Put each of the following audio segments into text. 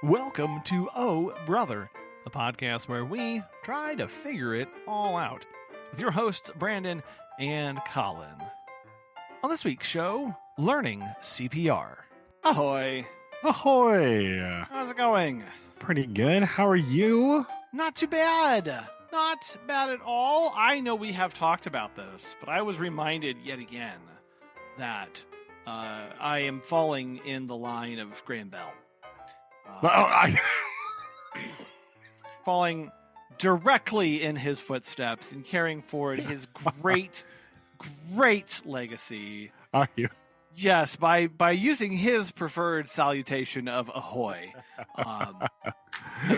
Welcome to Oh Brother, a podcast where we try to figure it all out with your hosts, Brandon and Collin. On this week's show, learning CPR. Ahoy! Ahoy! How's it going? Pretty good. How are you? Not too bad. Not bad at all. I know we have talked about this, but I was reminded yet again that I am falling in the line of Graham Bell. Falling directly in his footsteps and carrying forward his great legacy. Are you? Yes, by using his preferred salutation of ahoy, and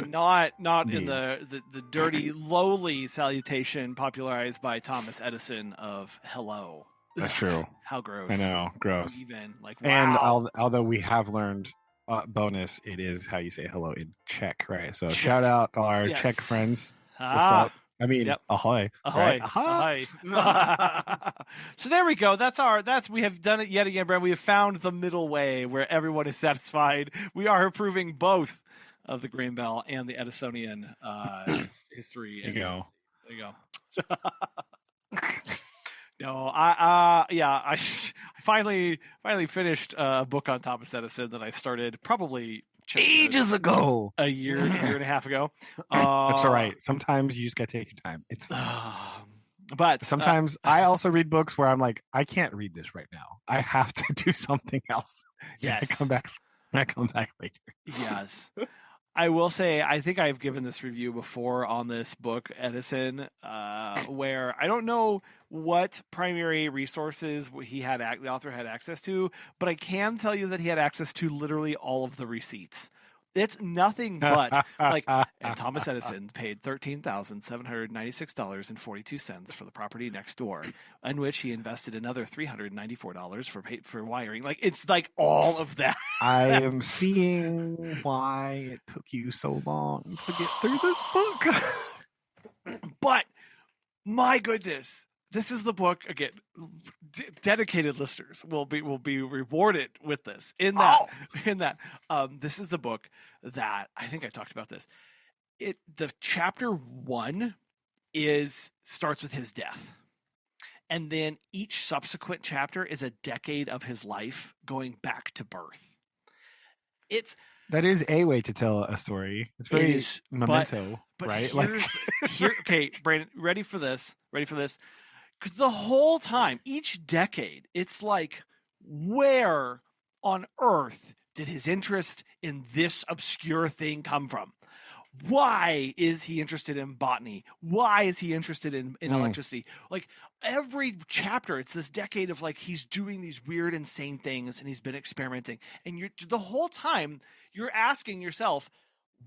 not in the dirty, lowly salutation popularized by Thomas Edison of hello. That's true. How gross. I know, gross. Even like wow. And although we have learned bonus, it is how you say hello in Czech, right? So shout out to our Czech friends. What's up? I mean, ahoy. Ahoy. Right? Ahoy. So there we go. We have done it yet again, Brad. We have found the middle way where everyone is satisfied. We are approving both of the Graham Bell and the Edisonian history. There you go. There you go. No, I finally finished a book on Thomas Edison that I started probably ages ago, a year and a half ago. That's all right. Sometimes you just gotta take your time. It's fine. But sometimes I also read books where I'm like, I can't read this right now. I have to do something else. Yes, I come back later. Yes. I will say, I think I've given this review before on this book, Edison, where I don't know what primary resources the author had access to, but I can tell you that he had access to literally all of the receipts. It's nothing but and Thomas Edison paid $13,796.42 for the property next door, in which he invested another $394 for wiring. Like, it's like all of that. I am seeing why it took you so long to get through this book. But my goodness, this is the book again. Dedicated listeners will be rewarded with this. This is the book that I think I talked about this. The chapter 1 starts with his death, and then each subsequent chapter is a decade of his life going back to birth. That is a way to tell a story. It's very memento, but right? Okay, Brandon, ready for this? Because the whole time, each decade, it's like, where on earth did his interest in this obscure thing come from? Why is he interested in botany? Why is he interested in electricity? Like, every chapter, it's this decade of like, he's doing these weird, insane things and he's been experimenting. And the whole time you're asking yourself,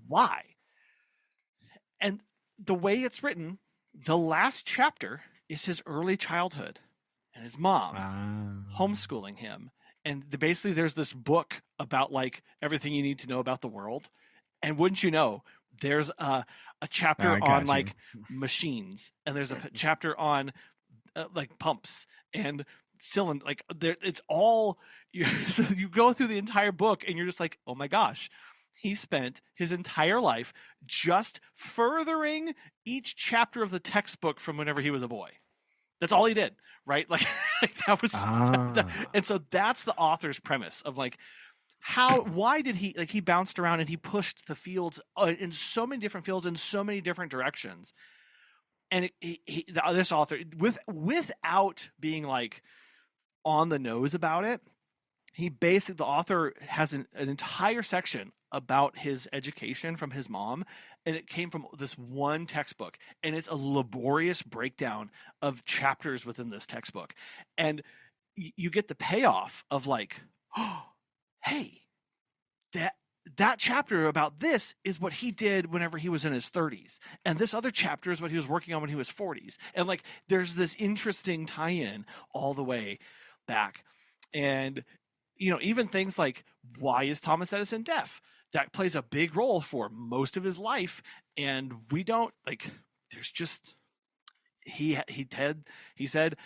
why? And the way it's written, the last chapter is his early childhood and his mom homeschooling him. And basically there's this book about like everything you need to know about the world. And wouldn't you know, there's a chapter on like machines, and there's a chapter on like pumps and cylinder. Like it's all so you go through the entire book and you're just like, oh my gosh, he spent his entire life just furthering each chapter of the textbook from whenever he was a boy. That's all he did, right? Like that was, and so that's the author's premise of like, why did he bounced around and he pushed the fields in so many different fields in so many different directions. And this author, without being like on the nose about it, the author has an entire section about his education from his mom, and it came from this one textbook, and it's a laborious breakdown of chapters within this textbook. And you get the payoff of like, oh, hey, that chapter about this is what he did whenever he was in his 30s. And this other chapter is what he was working on when he was 40s. And like, there's this interesting tie-in all the way back. And, even things like, why is Thomas Edison deaf? That plays a big role for most of his life. And we don't there's just, he said,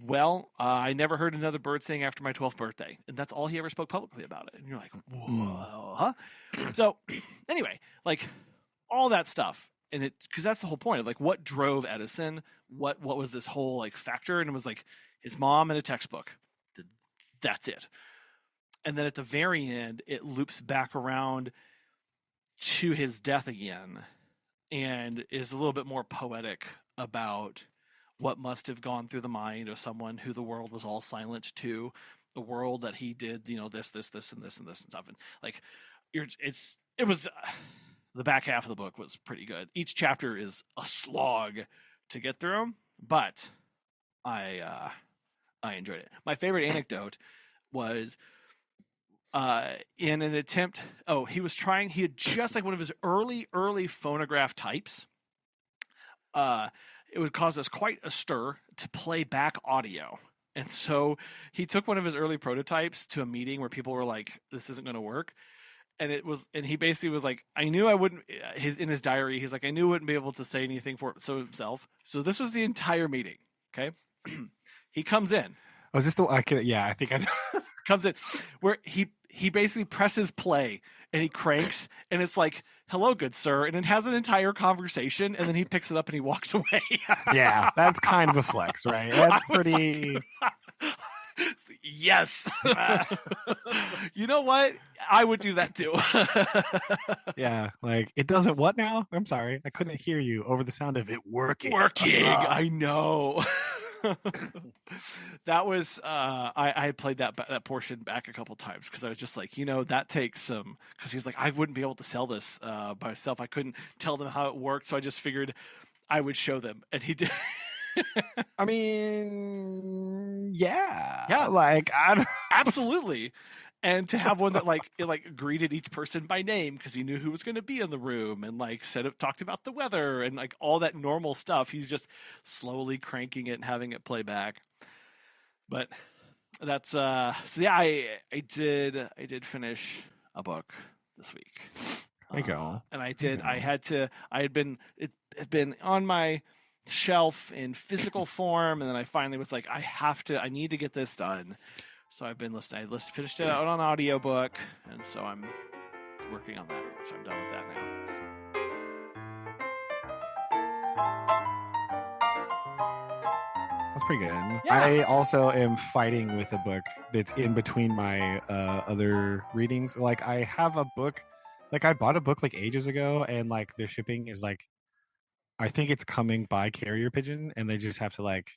Well, I never heard another bird sing after my 12th birthday, and that's all he ever spoke publicly about it. And you're like, whoa, huh? So, anyway, like all that stuff, and it because that's the whole point of like what drove Edison. What was this whole like factor? And it was like his mom and a textbook. That's it. And then at the very end, it loops back around to his death again, and is a little bit more poetic about what must have gone through the mind of someone who the world was all silent to, the world that he did, this, and this, and this, and stuff. And like, it was the back half of the book was pretty good. Each chapter is a slog to get through, but I enjoyed it. My favorite anecdote was in an attempt. Oh, he had just like one of his early phonograph types. It would cause us quite a stir to play back audio. And so he took one of his early prototypes to a meeting where people were like, this isn't going to work. And he basically was like, I knew I wouldn't, in his diary, he's like, I knew I wouldn't be able to say anything for himself. So this was the entire meeting. Okay. He comes in. Oh, is this the, I think I comes in where he basically presses play and he cranks and it's like, hello, good sir. And it has an entire conversation and then he picks it up and he walks away. Yeah, that's kind of a flex, right? That's pretty. Like, yes. You know what? I would do that too. Yeah, like it doesn't what now? I'm sorry. I couldn't hear you over the sound of it working. I know. That was I played that portion back a couple times because I was just like, that takes some, because he's like, I wouldn't be able to sell this by myself. I couldn't tell them how it worked, so I just figured I would show them, and he did. I mean, yeah, like absolutely. And to have one that it greeted each person by name because he knew who was going to be in the room, and talked about the weather and like all that normal stuff. He's just slowly cranking it and having it play back. But that's so yeah, I did finish a book this week. There you go. And I had been on my shelf in physical form, and then I finally was like, I need to get this done. So I've been listening. Finished it out on audiobook, and so I'm working on that. So I'm done with that now. That's pretty good. Yeah. I also am fighting with a book that's in between my other readings. Like I have a book, like I bought a book like ages ago, and like the shipping is like, I think it's coming by carrier pigeon, and they just have to like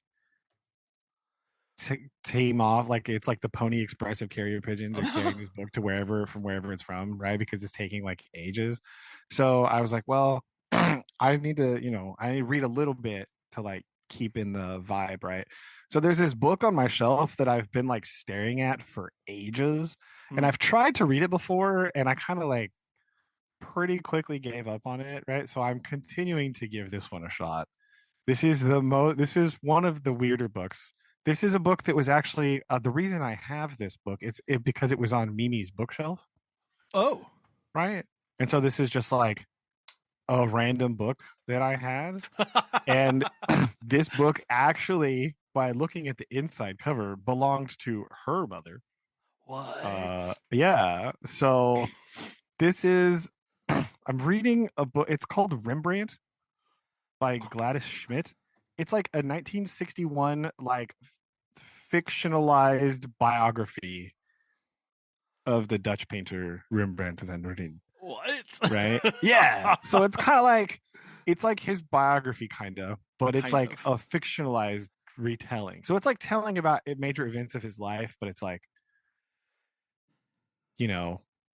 tame off, like it's like the Pony Express of carrier pigeons are carrying this book to wherever it's from, right? Because it's taking like ages. So I was like, well, I need to read a little bit to like keep in the vibe, right? So there's this book on my shelf that I've been like staring at for ages, and I've tried to read it before, and I kind of like pretty quickly gave up on it, right? So I'm continuing to give this one a shot. This is one of the weirder books. This is a book that was actually the reason I have this book. It's because it was on Mimi's bookshelf. Oh, right. And so this is just like a random book that I had, and this book actually, by looking at the inside cover, belonged to her mother. What? Yeah. So this is. I'm reading a book. It's called Rembrandt by Gladys Schmidt. It's like a 1961 like fictionalized biography of the Dutch painter Rembrandt van Rijn. What? Right? Yeah. So it's kind of like, it's like his biography kind of, but it's like a fictionalized retelling. So it's like telling about major events of his life, but it's like,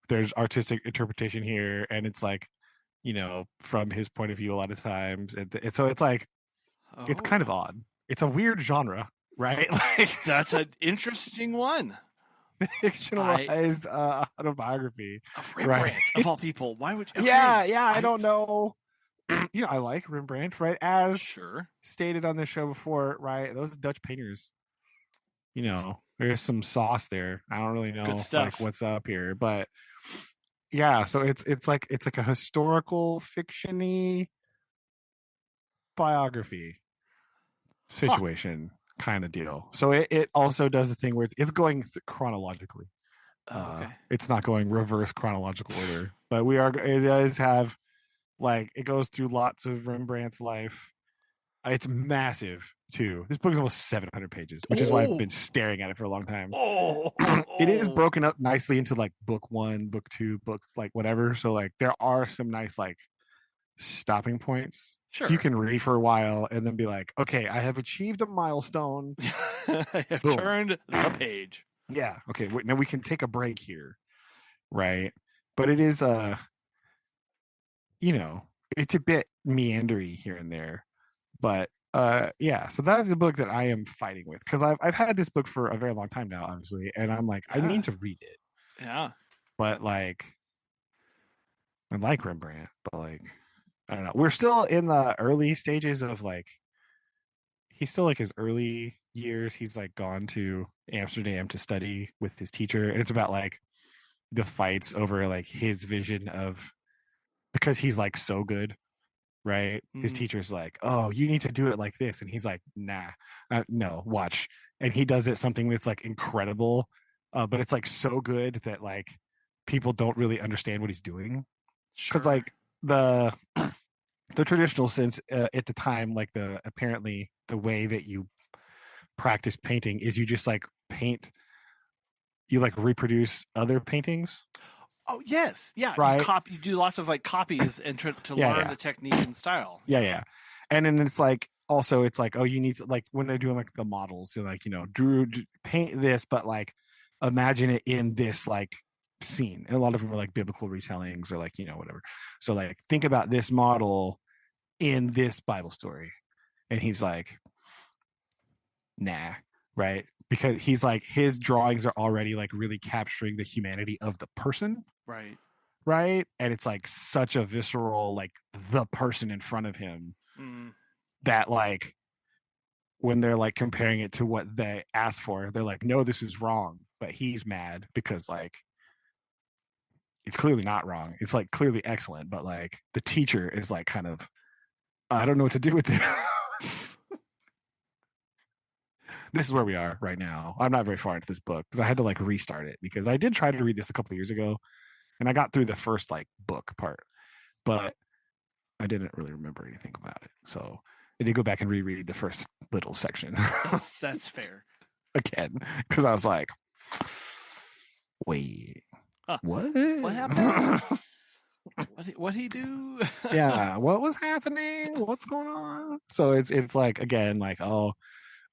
there's artistic interpretation here, and it's like, from his point of view a lot of times. And so it's like, it's kind of odd. It's a weird genre, right? Like that's an interesting one. Fictionalized autobiography of Rembrandt, right? Of all people. Why would you? Okay. Yeah, I don't know. I like Rembrandt, right? As stated on the show before, right? Those Dutch painters, there's some sauce there. I don't really know like what's up here, but yeah. So it's like a historical fiction-y biography situation. kind of deal. So it also does the thing where it's going chronologically. Oh, okay. It's not going reverse chronological order, but it does have like it goes through lots of Rembrandt's life. It's massive too. This book is almost 700 pages, which is why I've Oh, been staring at it for a long time. oh, It is oh. broken up nicely into like book one, book two, books like whatever. So like there are some nice like stopping points. So you Sure. can read for a while and then be like, okay, I have achieved a milestone. I have Boom. turned the page. Yeah. Okay. Now we can take a break here. Right. But it is you know, it's a bit meandery here and there. But yeah, so that is a book that I am fighting with because I've had this book for a very long time now, obviously, and I'm like, I Yeah. mean to read it, Yeah. but like I like Rembrandt, but like I don't know. We're still in the early stages of like he's still like his early years. He's like gone to Amsterdam to study with his teacher, and it's about like the fights over like his vision of because he's like so good, right? His Mm, teacher's like, "Oh, you need to do it like this," and he's like, "Nah, no, watch." And he does it something that's like incredible, but it's like so good that like people don't really understand what he's doing because sure. like the traditional sense at the time, like the apparently the way that you practice painting is you just like paint, you like reproduce other paintings, Oh, yes. Yeah. right? You do lots of like copies and to Yeah, learn yeah. the technique and style. Yeah. And then it's like also it's like, oh, you need to like when they're doing like the models, so like, paint this, but like imagine it in this like scene. And a lot of them are like biblical retellings or like, whatever. So like think about this model in this Bible story. And he's like, nah, right? Because he's like his drawings are already like really capturing the humanity of the person, Right. right? And it's like such a visceral, like the person in front of him Mm, that like when they're like comparing it to what they asked for, they're like, no, this is wrong. But he's mad because like it's clearly not wrong. It's like clearly excellent, but like the teacher is like kind of, I don't know what to do with it. This is where we are right now. I'm not very far into this book because I had to like restart it because I did try to read this a couple years ago and I got through the first like book part, but I didn't really remember anything about it. So I did go back and reread the first little section that's fair. again because I was like, wait, Huh. what? What happened? What he do? Yeah, what was happening? What's going on? So it's like again, like, oh,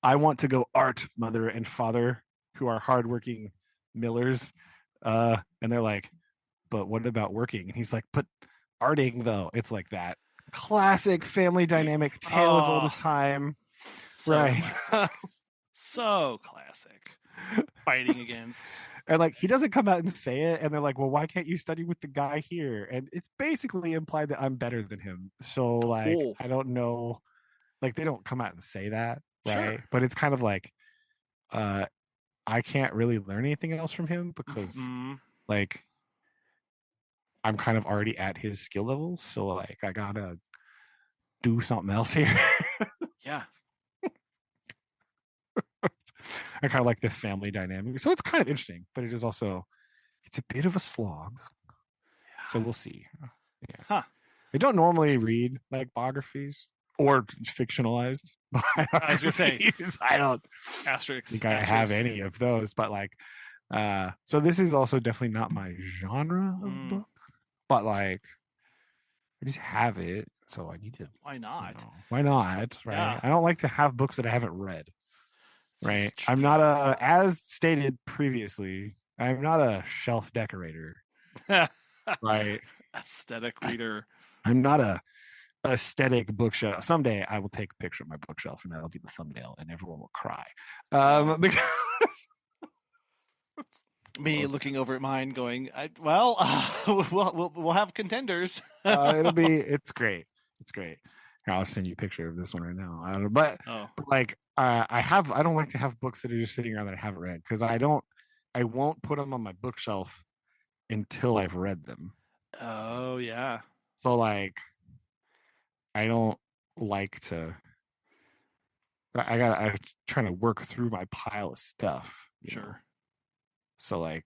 I want to go art mother and father who are hardworking millers. And they're like, but what about working? And he's like, but arting though. It's like that classic family dynamic, tale as old Oh, as time. so Right. classic. So classic. Fighting against. And like he doesn't come out and say it, and they're like, well, why can't you study with the guy here? And it's basically implied that I'm better than him. So like Oh, I don't know, like they don't come out and say that, right? sure. But it's kind of like uh I can't really learn anything else from him because Mm, like I'm kind of already at his skill levels. So like I gotta do something else here. yeah. I kind of like the family dynamic. So it's kind of interesting, but it is also it's a bit of a slog. So we'll see. Yeah. Huh. I don't normally read like biographies or fictionalized I was gonna say biographies. I don't asterisk think I have asterisk. any of those, but like so this is also definitely not my genre of Mm, book, but like I just have it, so I need to, why not? why not, right? Yeah. I don't like to have books that I haven't read, This is right? I'm not as stated previously, I'm not a shelf decorator, right? aesthetic reader. I'm not a aesthetic bookshelf. Someday I will take a picture of my bookshelf and that'll be the thumbnail and everyone will cry. Oh. Because Me looking over at mine, going, "Well, we'll have contenders." it's great. It's great. Here, I'll send you a picture of this one right now. I don't know, Oh, but like I don't like to have books that are just sitting around that I haven't read because I won't put them on my bookshelf until I've read them. oh yeah. So like I don't like to I'm trying to work through my pile of stuff, you know. Sure. So like,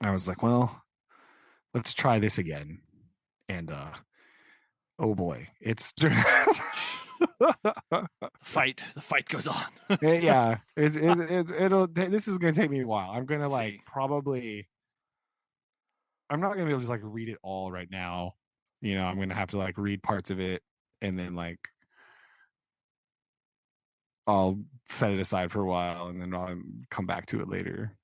I was like, well, let's try this again, and oh boy, it's The fight goes on. yeah, it'll. This is gonna take me a while. I'm gonna like See, probably. I'm not gonna be able to just like read it all right now. You know, I'm gonna have to like read parts of it, and then like I'll set it aside for a while, and then I'll come back to it later.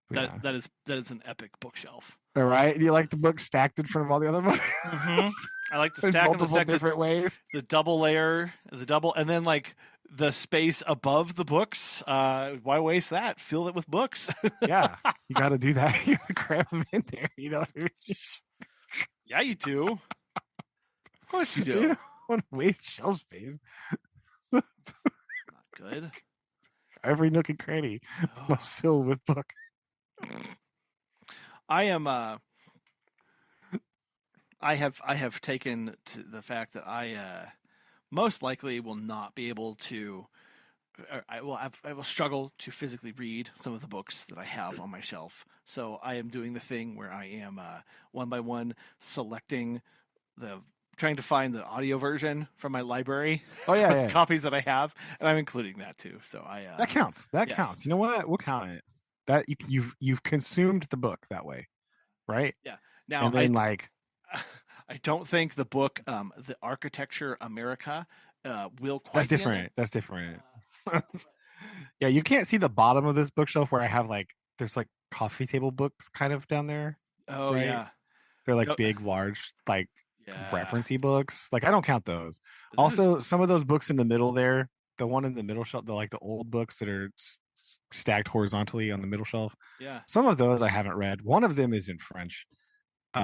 But that yeah. that is an epic bookshelf. All right. Do you like the book stacked in front of all the other books I like the in stack of the multiple stack, different ways? the double layer, the double, and then like the space above the books. Why waste that? Fill it with books. Yeah, you got to do that. You got to cram them in there. You know, Yeah, you do. Of course you you do. don't want to waste shelf space. Not good. Every nook and cranny Oh. must fill with book. I am. I have taken to the fact that I most likely will not be able to. I will struggle to physically read some of the books that I have on my shelf. So I am doing the thing where I am one by one selecting the trying to find the audio version from my library Oh for yeah, the yeah. copies that I have, and I'm including that too. So I That counts. That yes. counts. You know what? We'll count it. That you've consumed the book that way, right? Yeah. Now And then like I don't think the book the Architecture America will that's quite be in there. different. That's different. Yeah, you can't see the bottom of this bookshelf where I have like there's like coffee table books kind of down there, Oh right? yeah. They're like Yep. big, large, like Yeah. referencey books. Like I don't count those. This is Also, some of those books in the middle there, the one in the middle shelf, the like the old books that are stacked horizontally on the middle shelf. yeah. Some of those I haven't read. One of them is in French. Oh,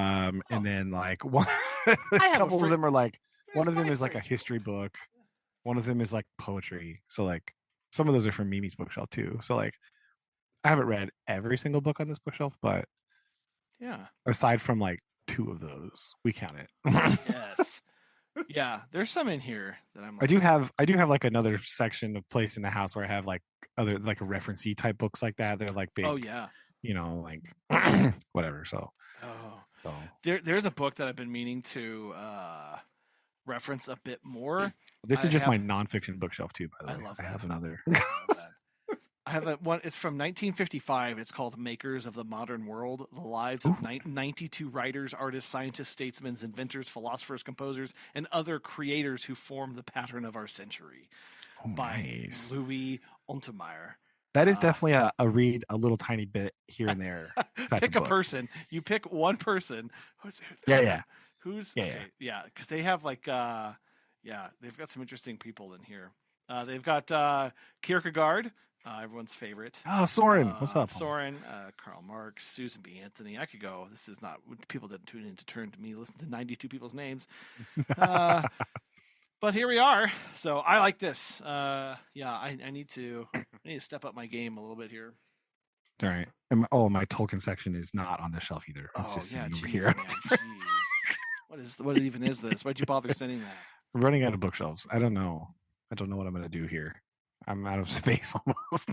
And then like one, a I have a couple of French. them are like There's one of them my is like a French history book. One of them is like poetry. So like some of those are from Mimi's bookshelf too. So like I haven't read every single book on this bookshelf, but Yeah. aside from like two of those, we count it. Yes. Yeah. There's some in here that I'm I like, do have like another section of place in the house where I have like other like a referencey type books like that. They're like oh big, yeah. you know, like whatever. Oh. So There's a book that I've been meaning to reference a bit more. this I is just my have nonfiction bookshelf too, by the I way. love I that. have another. I love that. I have a one. It's from 1955. It's called "Makers of the Modern World: The Lives Ooh, of 92 Writers, Artists, Scientists, Statesmen, Inventors, Philosophers, Composers, and Other Creators Who Formed the Pattern of Our Century," oh, by nice. Louis Untermeyer. That is Uh, definitely a read a little tiny bit here and there type of pick a book. person. You pick one person. Who's Yeah, yeah, who's yeah, okay? Yeah, because they have like yeah, they've got some interesting people in here. They've got Kierkegaard, everyone's favorite. Oh, Soren, what's up? Soren, Karl Marx, Susan B. Anthony. I could go. This is not people didn't tune in to turn to me. Listen to 92 people's names. Uh, but here we are. So I like this. Yeah, I need to step up my game a little bit here. All right. My Tolkien section is not on the shelf either. It's just Yeah, sitting over jeez, here. man, jeez. What even is this? Why'd you bother sending that? I'm running out of bookshelves. I don't know. I don't know what I'm gonna do here. I'm out of space almost.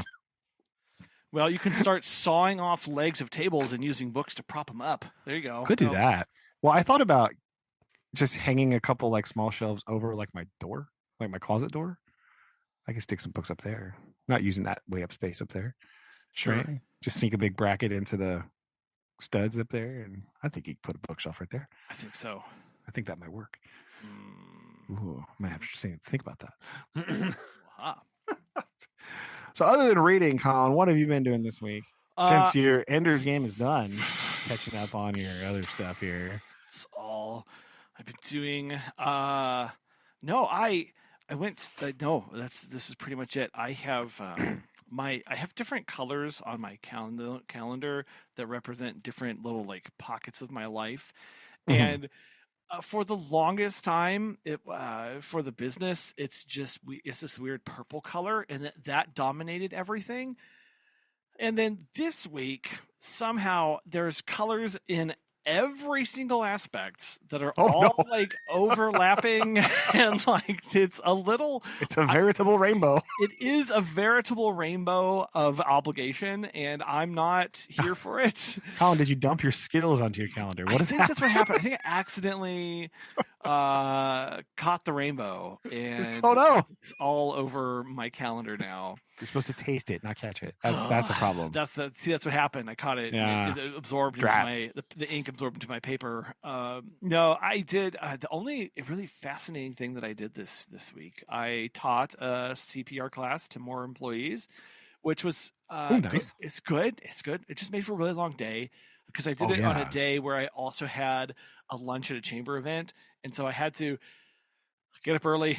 Well, you can start sawing off legs of tables and using books to prop them up. There you go. Could do that. Well, I thought about just hanging a couple like small shelves over like my door, like my closet door. I could stick some books up there. Not using that way up space up there. Sure. Right? Just sink a big bracket into the studs up there, and I think you could put a bookshelf right there. I think so. I think that might work. Mm. Ooh, I might have to think about that. Aha. So, other than reading, Colin, what have you been doing this week? Since your Ender's Game is done, catching up on your other stuff here. That's all I've been doing. No, I went. No, this is pretty much it. I have I have different colors on my calendar that represent different little like pockets of my life, Mhm. and for the longest time, for the business, it's this weird purple color, and that dominated everything. And then this week, somehow there's colors in every single aspect that are Oh no, all like overlapping and like it's a little it's a veritable rainbow. it is a veritable rainbow of obligation, and I'm not here for it. Colin, did you dump your Skittles onto your calendar? I What has think that's what happened? happened. I think I accidentally caught the rainbow, and Oh no, it's all over my calendar now. you're supposed to taste it, not catch it. That's a problem. That's what happened. I caught it, and Yeah, it absorbed into drat. the ink absorbed into my paper. No, I did the only really fascinating thing that I did this week. I taught a CPR class to more employees, which was Oh, nice. it's good. It's good. It just made for a really long day because I did Oh it on a yeah. day where I also had a lunch at a chamber event, and so I had to get up early,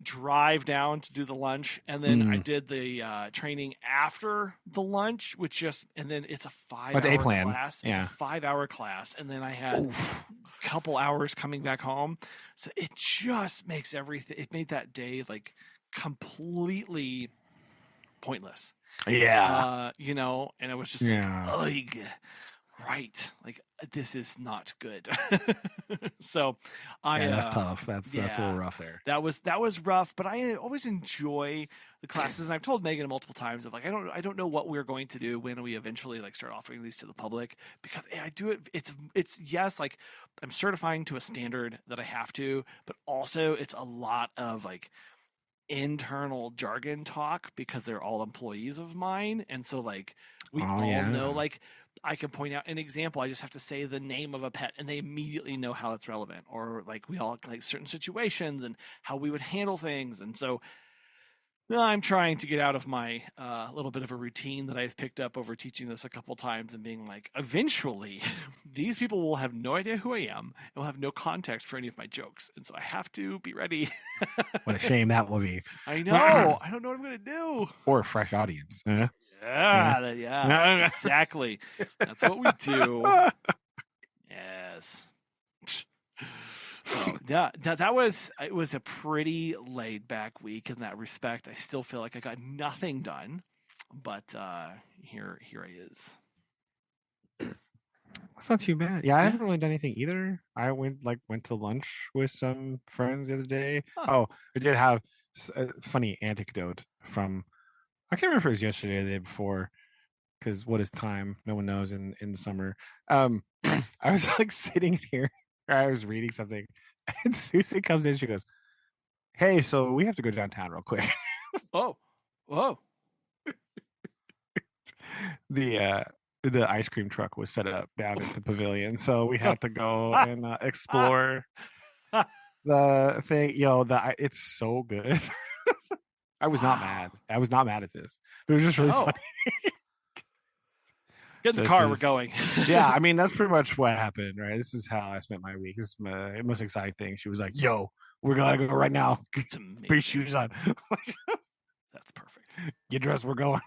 drive down to do the lunch, and then I Mm. did the training after the lunch, which just and then it's a five What's A hour plan? class. It's a Yeah. 5 hour class, and then I had Oof. a couple hours coming back home, so it just makes everything. It made that day like completely pointless. Yeah. And it was just like, Yeah. ugh, right, like this is not good. So I Yeah, that's tough. That's a yeah, little rough there. that was rough, but I always enjoy the classes, and I've told Megan multiple times of like I don't know what we're going to do when we eventually like start offering these to the public, because I do it. It's yes, like I'm certifying to a standard that I have to, but also it's a lot of like internal jargon talk because they're all employees of mine, and so like we Oh all know, yeah. like I can point out an example. I just have to say the name of a pet and they immediately know how it's relevant, or like we all like certain situations and how we would handle things. And so I'm trying to get out of my little bit of a routine that I've picked up over teaching this a couple times and being like, eventually, these people will have no idea who I am and will have no context for any of my jokes. And so I have to be ready. What a shame that will be. I know. I don't know what I'm going to do. Or a fresh audience. Yeah. Yes, Yeah. exactly. That's what we do. Yes. So yeah, it was a pretty laid back week in that respect. I still feel like I got nothing done, but here I is. That's not too bad. Yeah, I Yeah. haven't really done anything either. I went to lunch with some friends the other day. Huh. Oh, I did have a funny anecdote from, I can't remember if it was yesterday or the day before, because what is time? No one knows in the summer. I was like sitting here, I was reading something, and Susie comes in. She goes, "Hey, so we have to go downtown real quick." Oh, whoa. the the ice cream truck was set up down at the pavilion, so we had to go and explore the thing. It's so good. I was not mad. Wow. I was not mad at this. It was just really Oh, funny. get in So the this car. We're is, going. yeah, I mean that's pretty much what happened, right? This is how I spent my week. This is my most exciting thing. She was like, "Yo, we're gonna go right now. It's Put your amazing. shoes on. That's perfect. Get dressed. We're going."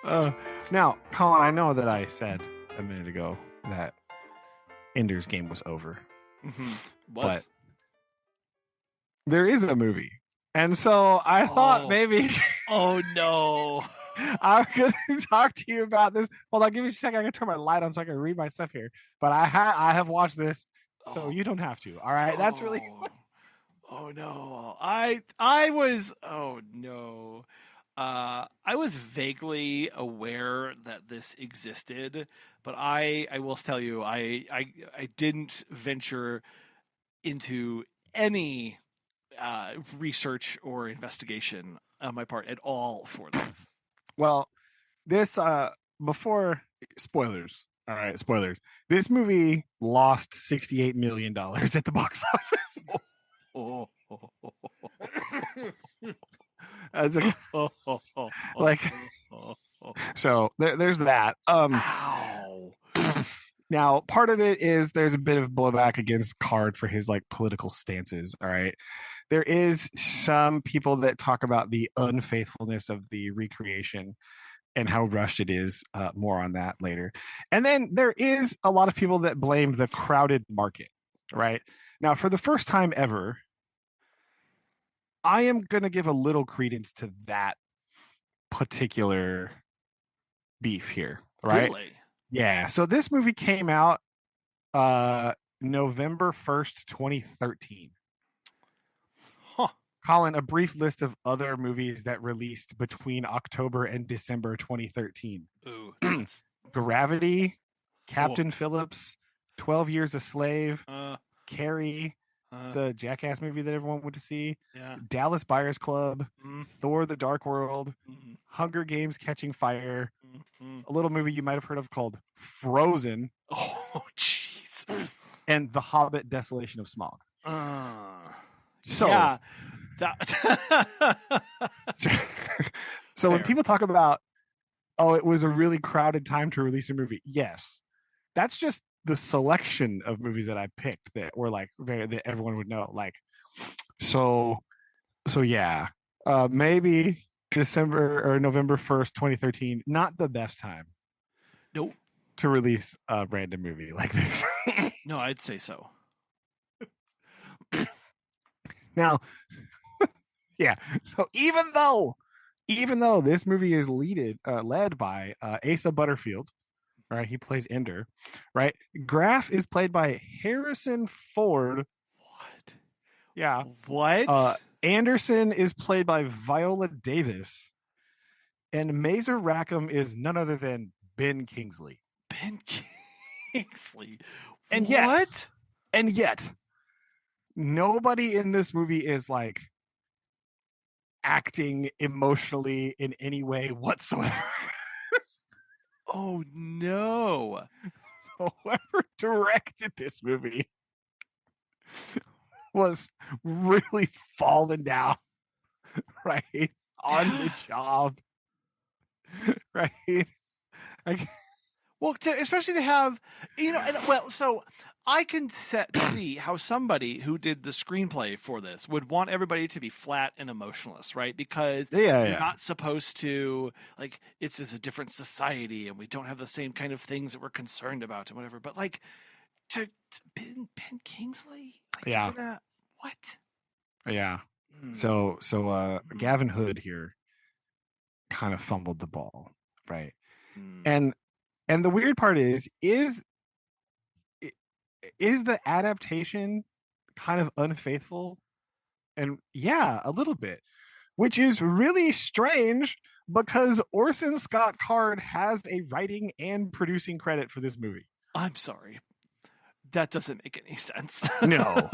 Uh, now, Colin, I know that I said a minute ago that Ender's Game was over, but Was. there is a movie, and so I thought Oh. maybe Oh no. I'm going to talk to you about this. Hold on, give me a second. I can turn my light on so I can read my stuff here. But I have watched this, so Oh. you don't have to. All right, that's really. Oh no. I was oh no. I was vaguely aware that this existed, but I will tell you I didn't venture into any research or investigation on my part at all for this. Well, this before spoilers. All right, spoilers. This movie lost $68 million at the box office. Oh, That's like oh. so. There's that. Ow. Now, part of it is there's a bit of blowback against Card for his like political stances. All right. There is some people that talk about the unfaithfulness of the recreation. and how rushed it is. More on that later. And then there is a lot of people that blame the crowded market, right? Now, for the first time ever, I am going to give a little credence to that particular beef here, right? Really? Yeah. So this movie came out November 1st, 2013. Huh. Collin, a brief list of other movies that released between October and December 2013. Ooh. Gravity, Oh. Captain Phillips, 12 Years a Slave, Uh, Carrie, the Jackass movie that everyone went to see, yeah. Dallas Buyers Club, Mm, Thor the Dark World, mm, Hunger Games Catching Fire, mm. a little movie you might have heard of called Frozen, Oh, jeez. and The Hobbit Desolation of Smaug. So, yeah. That so when Fair. people talk about, oh, it was a really crowded time to release a movie, yes, that's just the selection of movies that I picked that were like that everyone would know. Like, so yeah, maybe December or November 1st, 2013, not the best time Nope. to release a random movie like this. No, I'd say so. Now, yeah. So even though this movie is led by Asa Butterfield, right? He plays Ender, right? Graf is played by Harrison Ford. What? Yeah. What? Anderson is played by Viola Davis, and Mazer Rackham is none other than Ben Kingsley. Ben Kingsley. And what? Yet, nobody in this movie is like acting emotionally in any way whatsoever. Oh no. So whoever directed this movie was really falling down, right? On the job, right? Like, Well, especially to have, and well, so I can see how somebody who did the screenplay for this would want everybody to be flat and emotionless, right? Because you're not supposed to, like, it's a different society and we don't have the same kind of things that we're concerned about and whatever. But like, to Ben Kingsley, like, what? Yeah. So Gavin Hood here kind of fumbled the ball, right? And the weird part is the adaptation kind of unfaithful? And yeah, a little bit, which is really strange because Orson Scott Card has a writing and producing credit for this movie. I'm sorry. That doesn't make any sense. No.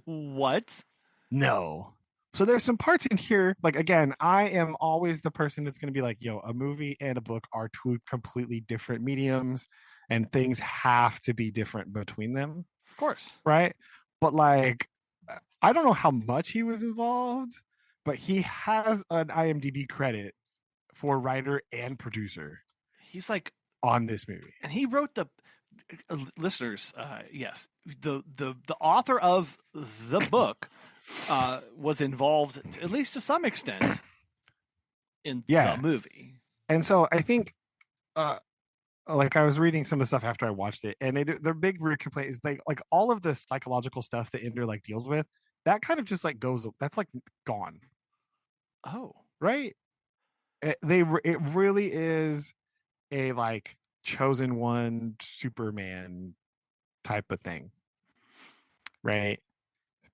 What? No. So there's some parts in here, like, again, I am always the person that's going to be like, yo, a movie and a book are two completely different mediums and things have to be different between them. Of course. Right? But like, I don't know how much he was involved, but he has an IMDb credit for writer and producer. He's like on this movie. And he wrote the listeners, yes, the author of the book was involved, at least to some extent, in the movie. And so I think, like, I was reading some of the stuff after I watched it, and their big complaint is like all of the psychological stuff that Ender like deals with, that kind of just like goes, that's like gone. Oh, right. It really is a like chosen one Superman type of thing, right?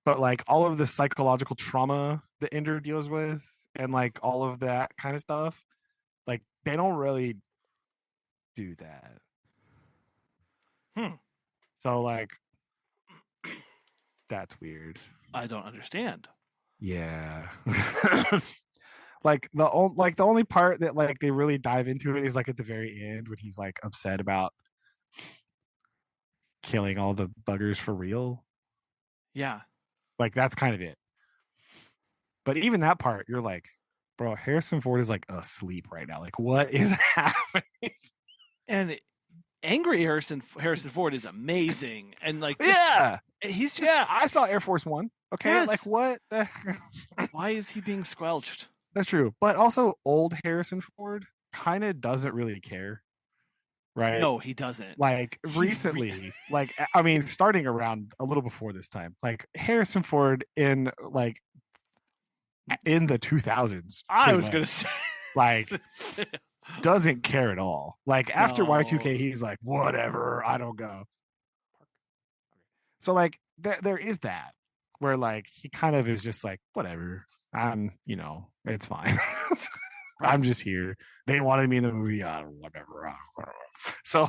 But like all of the psychological trauma that Ender deals with and like all of that kind of stuff, like they don't really do that. So like that's weird. I don't understand. Yeah. like the only part that like they really dive into it is like at the very end when he's like upset about killing all the buggers for real. Yeah. Like that's kind of it. But even that part, you're like, bro, Harrison Ford is like asleep right now. Like, what is happening? And angry Harrison Ford is amazing. And like, he's just, I saw Air Force One. Okay. Yes. Like what? Why is he being squelched? That's true. But also old Harrison Ford, kind of doesn't really care, right? No, he doesn't. Like He's recently, like I mean, starting around a little before this time, like Harrison Ford in the 2000s, I pretty was gonna much, say like doesn't care at all. Like after no. Y2K, he's like, whatever, I don't go. So like there is that where like he kind of is just like, whatever. It's fine. Right. I'm just here. They wanted me in the movie. Whatever. So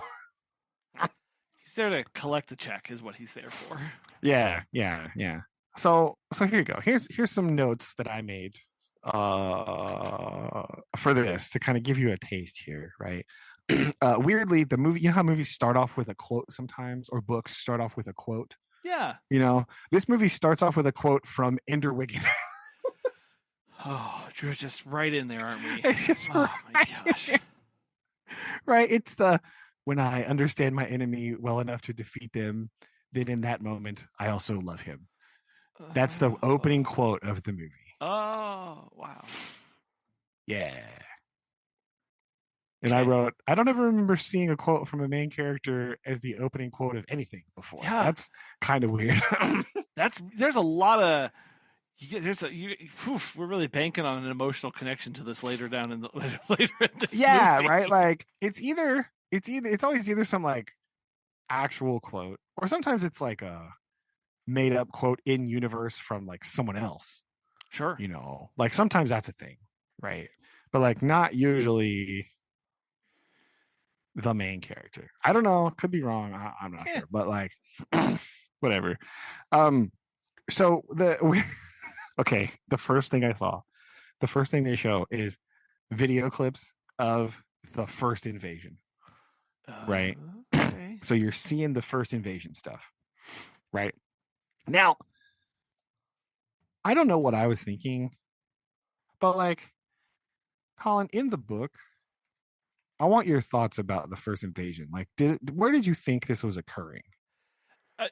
He's there to collect the check, is what he's there for. yeah. So here you go. Here's some notes that I made for this to kind of give you a taste here, right? Weirdly, the movie, you know how movies start off with a quote sometimes, or books start off with a quote. Yeah. This movie starts off with a quote from Ender Wiggin. Oh, you're just right in there, aren't we? It's just Oh my right in gosh. there, right? It's the when I understand my enemy well enough to defeat them, then in that moment I also love him. That's the opening quote of the movie. Oh, wow. Yeah. And I wrote, I don't ever remember seeing a quote from a main character as the opening quote of anything before. Yeah. That's kind of weird. There's a lot of we're really banking on an emotional connection to this later down in the later in this movie. Right? Like it's always either some like actual quote or sometimes it's like a made up quote in universe from like someone else. Sure. Like sometimes that's a thing, right? But like not usually the main character. I don't know, could be wrong. I'm not sure, but like whatever. So okay, the first thing they show is video clips of the first invasion, right? Okay. So you're seeing the first invasion stuff, right? Now, I don't know what I was thinking, but like, Collin, in the book, I want your thoughts about the first invasion. Like, where did you think this was occurring? I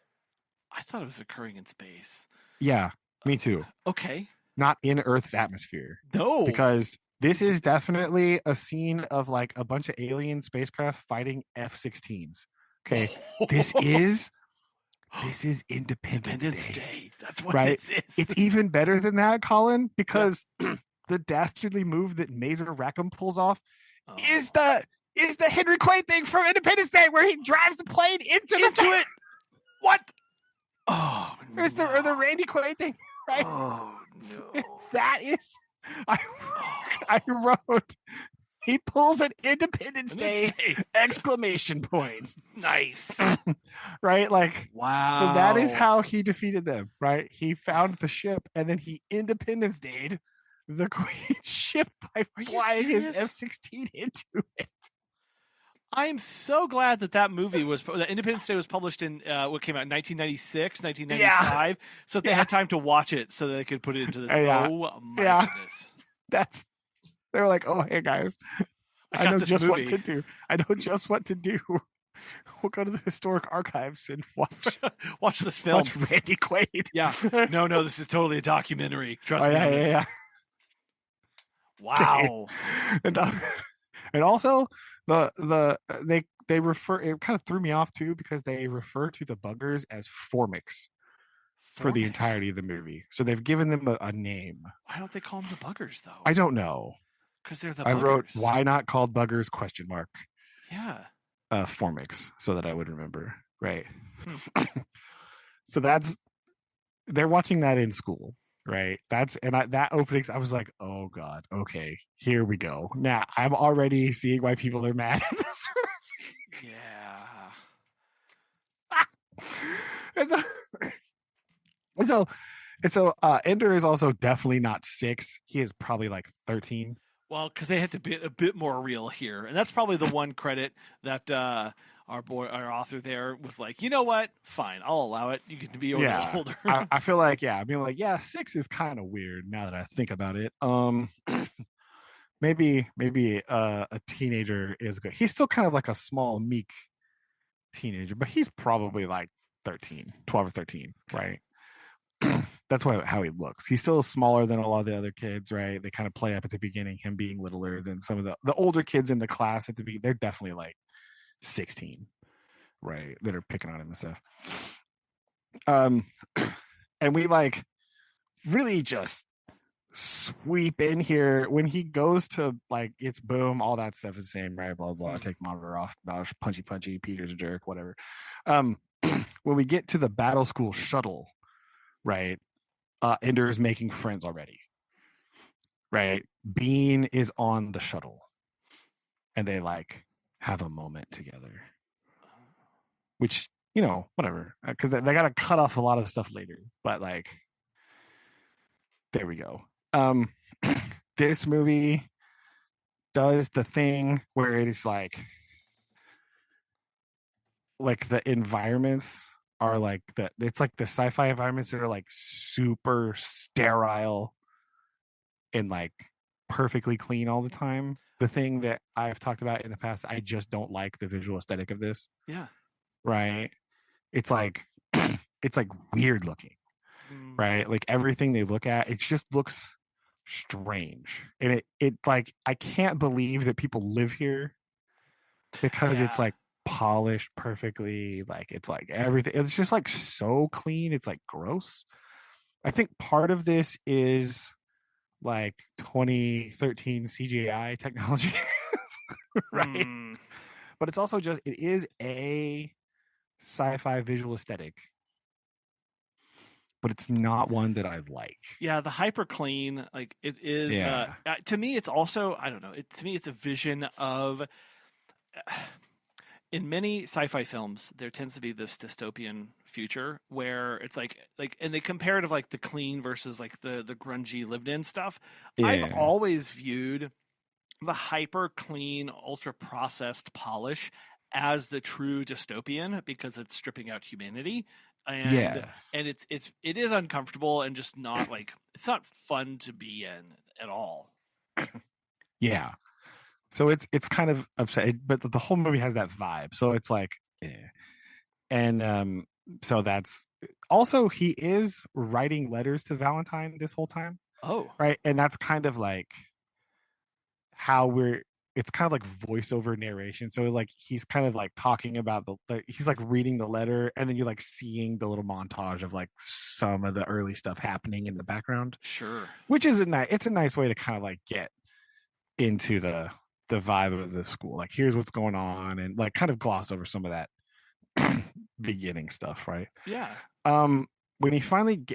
thought it was occurring in space. Yeah, me too. Okay. Not in Earth's atmosphere. No. Because this is definitely a scene of like a bunch of alien spacecraft fighting F-16s. Okay. This is Independence Day. That's what right? this is. It's even better than that, Collin, because the dastardly move that Mazer Rackham pulls off is the Henry Quaid thing from Independence Day, where he drives the plane into it. What? Oh, there's the Randy Quaid thing, right? Oh no, that is. I wrote. He pulls an Independence Day! Exclamation point. Nice. Right? Like, wow. So that is how he defeated them, right? He found the ship and then he Independence Day'd the Queen ship by flying his F-16 into it. I am so glad that movie that Independence Day was published in what came out in 1996, 1995, so that they had time to watch it so that they could put it into this. Oh my goodness. They were like, oh, hey guys, I know just what to do. We'll go to the historic archives and watch this film. Watch Randy Quaid. Yeah. No, this is totally a documentary. Trust me. Yeah. Wow. Okay. And also they refer, it kind of threw me off too because they refer to the buggers as Formics for the entirety of the movie. So they've given them a name. Why don't they call them the buggers though? I don't know. Because they're the buggers. I wrote, why not called buggers ? Yeah. Formics, so that I would remember. Right. So they're watching that in school. Right. That openings, I was like, oh God, okay, here we go. Now I'm already seeing why people are mad at this movie. Yeah. And so Ender is also definitely not 6. He is probably like 13. Well, because they had to be a bit more real here, and that's probably the one credit that our author there was like, you know what? Fine, I'll allow it. You get to be older. I feel like 6 is kind of weird now that I think about it. Maybe a teenager is good. He's still kind of like a small, meek teenager, but he's probably like 12 or 13, right? that's how he looks. He's still smaller than a lot of the other kids, right? They kind of play up at the beginning, him being littler than some of the older kids in the class at the beginning. They're definitely like 16, right? That are picking on him and stuff. Um, and we like really just sweep in here when he goes to like it's boom, all that stuff is the same, right? Blah blah. Take the monitor off. Punchy punchy. Peter's a jerk. Whatever. When we get to the battle school shuttle, right? Ender is making friends already, right? Bean is on the shuttle, and they like have a moment together, which whatever, because they got to cut off a lot of stuff later, but like there we go. This movie does the thing where it is like the environments are like it's like the sci-fi environments that are like super sterile and like perfectly clean all the time. The thing that I've talked about in the past, I just don't like the visual aesthetic of this. Yeah. Right. It's like it's like weird looking. Right. Like everything they look at, it just looks strange. And it like I can't believe that people live here because it's Yeah. like polished perfectly. Like it's like everything. It's just like so clean. It's like gross. I think part of this is like 2013 CGI technology, right? But it's also just it is a sci-fi visual aesthetic, but it's not one that I like. Yeah, the hyper clean, like it is. Yeah. To me, it's also I don't know. To me, it's a vision of. In many sci-fi films, there tends to be this dystopian future where it's like, and they compare it of like the clean versus like the grungy lived-in stuff. I've Yeah. always viewed the hyper clean, ultra processed polish as the true dystopian because it's stripping out humanity and Yes. it is uncomfortable and just not like it's not fun to be in at all. Yeah. So it's kind of upset, but the whole movie has that vibe. So it's like, yeah. And so that's also he is writing letters to Valentine this whole time, Oh, right? And that's kind of like how it's kind of like voiceover narration. So like he's kind of like talking about he's like reading the letter, and then you're like seeing the little montage of like some of the early stuff happening in the background, sure. which is it's a nice way to kind of like get into the vibe of the school. Like here's what's going on, and like kind of gloss over some of that beginning stuff, right? Yeah. When he finally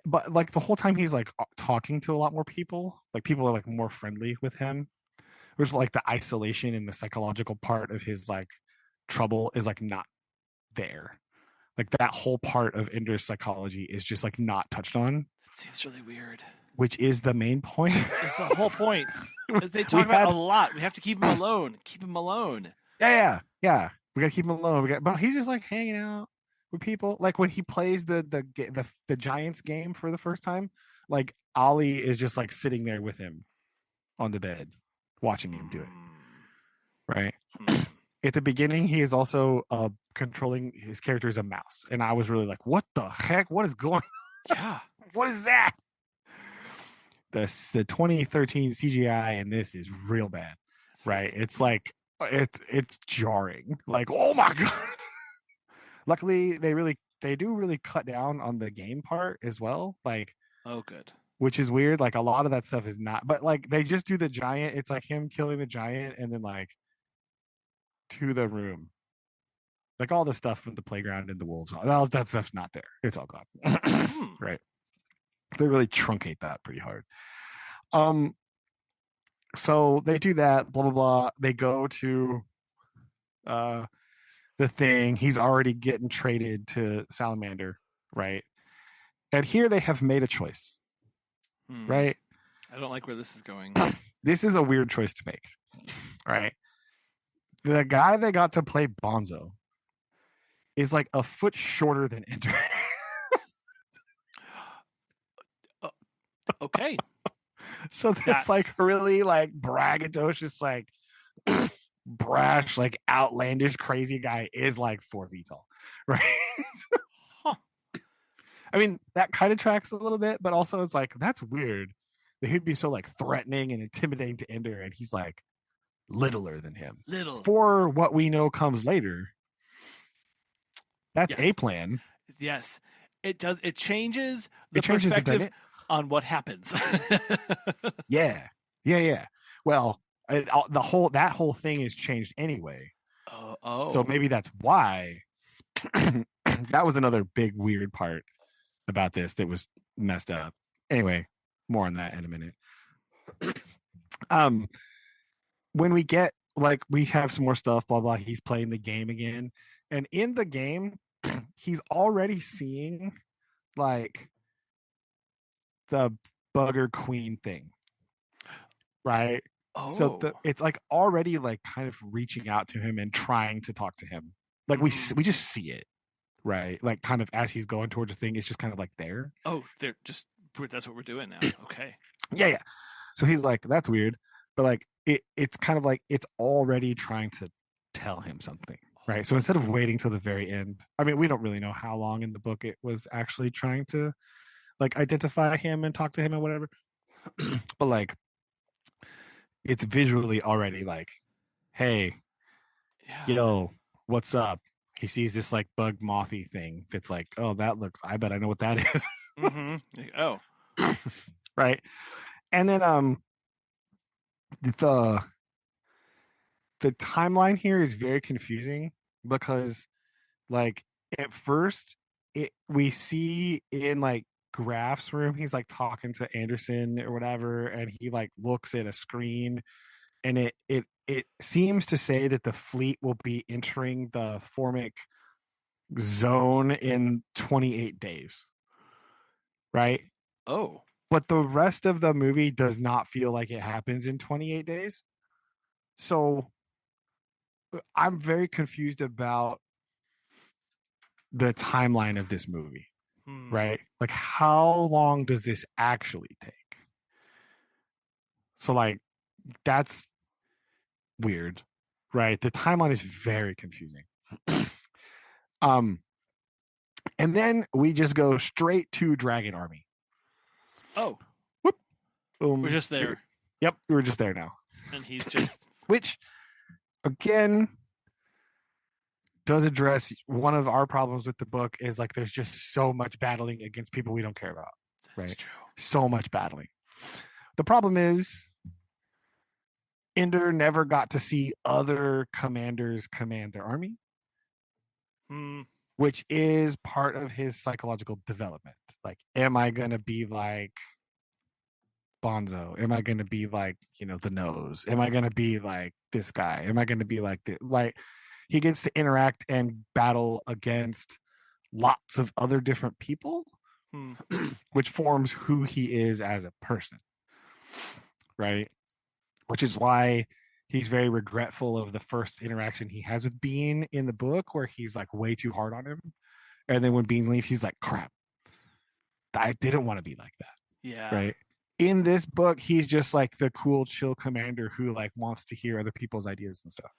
but like the whole time he's like talking to a lot more people, like people are like more friendly with him. There's like the isolation and the psychological part of his like trouble is like not there. Like that whole part of Ender's psychology is just like not touched on. That seems really weird. Which is the main point. It's the whole point. As they talk about a lot. We have to keep him alone. Keep him alone. Yeah. We gotta keep him alone. But he's just like hanging out with people. Like when he plays the Giants game for the first time, like Ollie is just like sitting there with him on the bed, watching him do it. Right. At the beginning, he is also controlling his character as a mouse, and I was really like, "What the heck? What is going? Yeah, what is that?" The 2013 CGI in this is real bad, right? It's like it's jarring. Like, oh my god! Luckily, they do really cut down on the game part as well. Like, oh good. Which is weird. Like a lot of that stuff is not, but like they just do the giant. It's like him killing the giant, and then like to the room. Like all the stuff with the playground and the wolves, that stuff's not there. It's all gone. Right. They really truncate that pretty hard. So they do that, blah blah blah. They go to the thing. He's already getting traded to Salamander, right? And here they have made a choice. Right? I don't like where this is going. This is a weird choice to make. Right? The guy that got to play Bonzo is like a foot shorter than Ender. Okay. So that's like really like braggadocious, like brash, like outlandish, crazy guy is like 4 feet tall, right? Huh. I mean, that kind of tracks a little bit, but also it's like that's weird that he'd be so like threatening and intimidating to Ender, and he's like littler than him. Little. For what we know comes later, that's a Yes. plan. Yes. It does. It changes the It changes the perspective dynamic. on what happens. Yeah, yeah. Well, the whole thing is changed anyway. Oh, So oh. maybe that's why. That was another big weird part about this that was messed up. Anyway, more on that in a minute. um when we get like we have some more stuff, blah blah, he's playing the game again. And in the game, he's already seeing like the bugger queen thing, right? So Oh. it's like already like kind of reaching out to him and trying to talk to him. Like we just see it, right? Like kind of as he's going towards the thing, it's just kind of like there. Oh, they're just that's what we're doing now. Okay. Yeah. So he's like, that's weird, but like it's kind of like it's already trying to tell him something, right? So instead of waiting till the very end, I mean, we don't really know how long in the book it was actually trying to like identify him and talk to him and whatever, but like it's visually already like, hey, Yeah. yo, what's up? He sees this like bug mothy thing that's like, oh, that looks, I bet I know what that is. Mm-hmm. Oh. Right. And then the the timeline here is very confusing because like at first it we see in like Graph's room, he's like talking to Anderson or whatever, and he like looks at a screen, and it seems to say that the fleet will be entering the Formic zone in 28 days, right? Oh. But the rest of the movie does not feel like it happens in 28 days. So I'm very confused about the timeline of this movie, Hmm. right? Like, how long does this actually take? So, like, that's weird, right? The timeline is very confusing. um, and then we just go straight to Dragon Army. Oh. Whoop, We're boom. just there, Yep, we're just there now. and he's just. Which, again, does address one of our problems with the book is like there's just so much battling against people we don't care about, This is right? true. So much battling. The problem is Ender never got to see other commanders command their army, Hmm. which is part of his psychological development. Like, am I going to be like Bonzo? Am I going to be like, the nose? Am I going to be like this guy? Am I going to be like this? Like, he gets to interact and battle against lots of other different people, Hmm. which forms who he is as a person, right? Which is why he's very regretful of the first interaction he has with Bean in the book, where he's like way too hard on him. And then when Bean leaves, he's like, crap, I didn't want to be like that. Yeah. Right. In this book, he's just like the cool, chill commander who like wants to hear other people's ideas and stuff.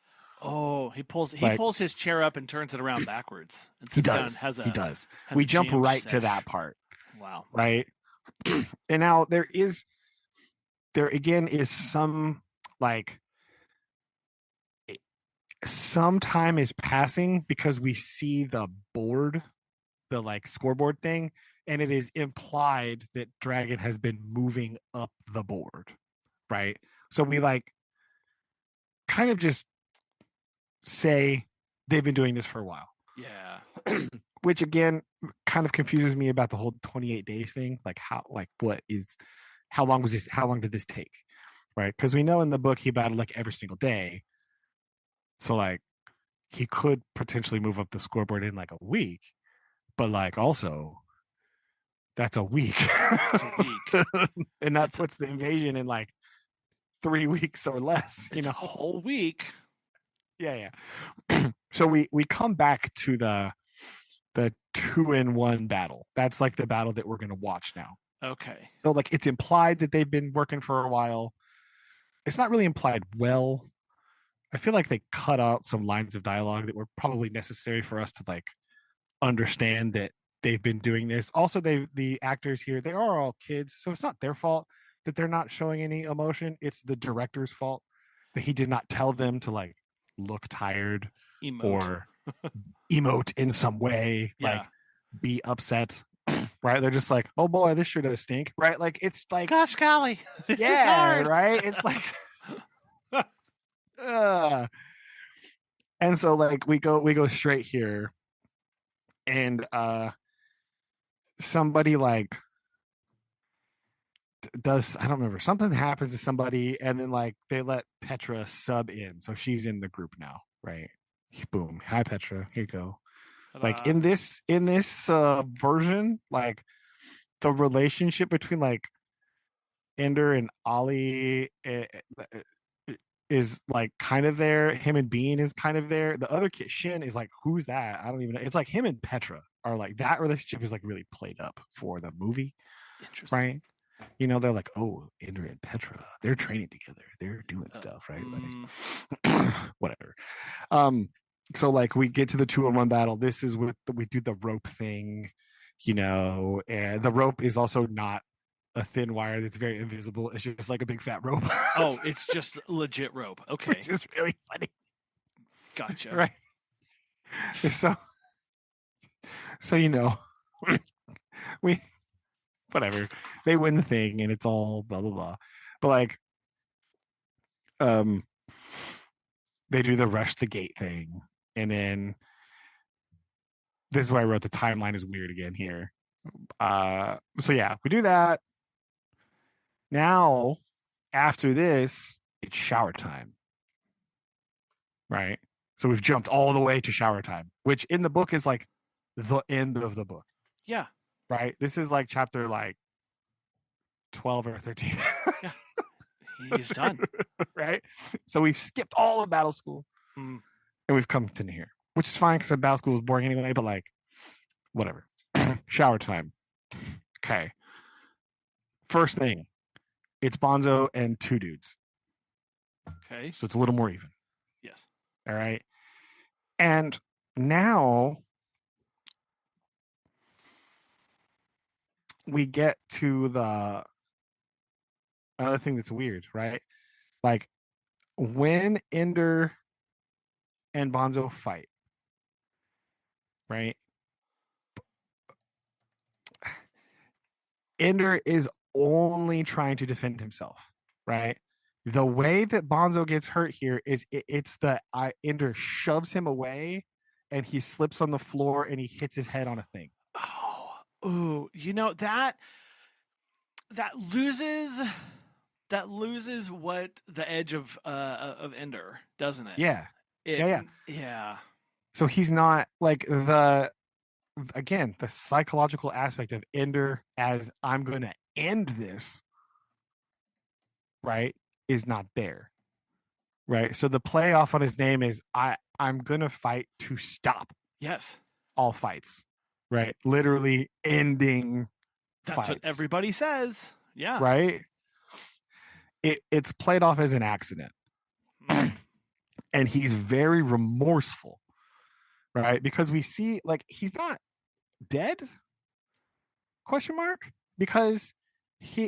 Oh, he Like pulls his chair up and turns it around backwards and he sits down. does. Has He a does. has We a jump jam right to sesh. that part. Wow. Right. And now there again is some like some time is passing because we see the board, the like scoreboard thing, and it is implied that Dragon has been moving up the board, right? So we like kind of just say they've been doing this for a while. Yeah. Which again kind of confuses me about the whole 28 days thing. Like how long did this take? Right? Because we know in the book he battled like every single day. So like he could potentially move up the scoreboard in like a week, but like also that's a week. It's a week. And that That's puts the invasion in like 3 weeks or less, it's a whole week. Yeah. So we come back to the 2-in-1 battle. That's like the battle that we're gonna watch now. Okay. So like it's implied that they've been working for a while. It's not really implied well. I feel like they cut out some lines of dialogue that were probably necessary for us to like understand that they've been doing this. Also, the actors here, they are all kids, so it's not their fault that they're not showing any emotion. It's the director's fault that he did not tell them to like look tired Emote. or emote in some way, Yeah. like be upset. Right? They're just like, oh boy, this sure does stink. Right? Like it's like, Gosh golly, this is yeah, hard. right. It's like, uh. And so like we go straight here, and somebody like does, I don't remember, something happens to somebody, and then like they let Petra sub in, so she's in the group now, right? Boom, hi Petra, here you go. Like Ta-da. in this version, like the relationship between like Ender and Ollie is like kind of there. Him and Bean is kind of there. The other kid, Shin, is like, who's that? I don't even know. It's like him and Petra are like, that relationship is like really played up for the movie, Interesting. right? You know, they're like, oh, Ender and Petra, they're training together. They're doing stuff, right? Like, whatever. Um, so like we get to the 2-on-1 battle. This is what we do, the rope thing, you know, and the rope is also not a thin wire that's very invisible. It's just like a big fat rope. Oh, it's just legit rope. Okay. Which is really funny. Gotcha. Right. So you know, we whatever. They win the thing and it's all blah blah blah. But like um they do the rush the gate thing. And then this is why I wrote the timeline is weird again here. So yeah, we do that. Now after this, it's shower time. Right? So we've jumped all the way to shower time, which in the book is like the end of the book. Yeah. Right? This is like chapter like 12 or 13. Yeah. He's done. Right? So we've skipped all of battle school and we've come to here, which is fine because battle school is boring anyway, but like, whatever. Shower time. Okay. First thing, it's Bonzo and two dudes. Okay. So it's a little more even. Yes. All right. And now we get to the another thing that's weird, right? Like when Ender and Bonzo fight, right? Ender is only trying to defend himself, right? The way that Bonzo gets hurt here is it's the Ender shoves him away and he slips on the floor and he hits his head on a thing. Oh, ooh, you know that loses what the edge of Ender, doesn't it? Yeah. It, Yeah. yeah. So he's not like again, the psychological aspect of Ender as I'm going to end this, right, is not there. Right? So the playoff on his name is I'm going to fight to stop Yes. all fights. Right? Literally ending That's fights. what everybody says. Yeah. Right? It's played off as an accident. And he's very remorseful. Right? Because we see like he's not dead? Question mark? Because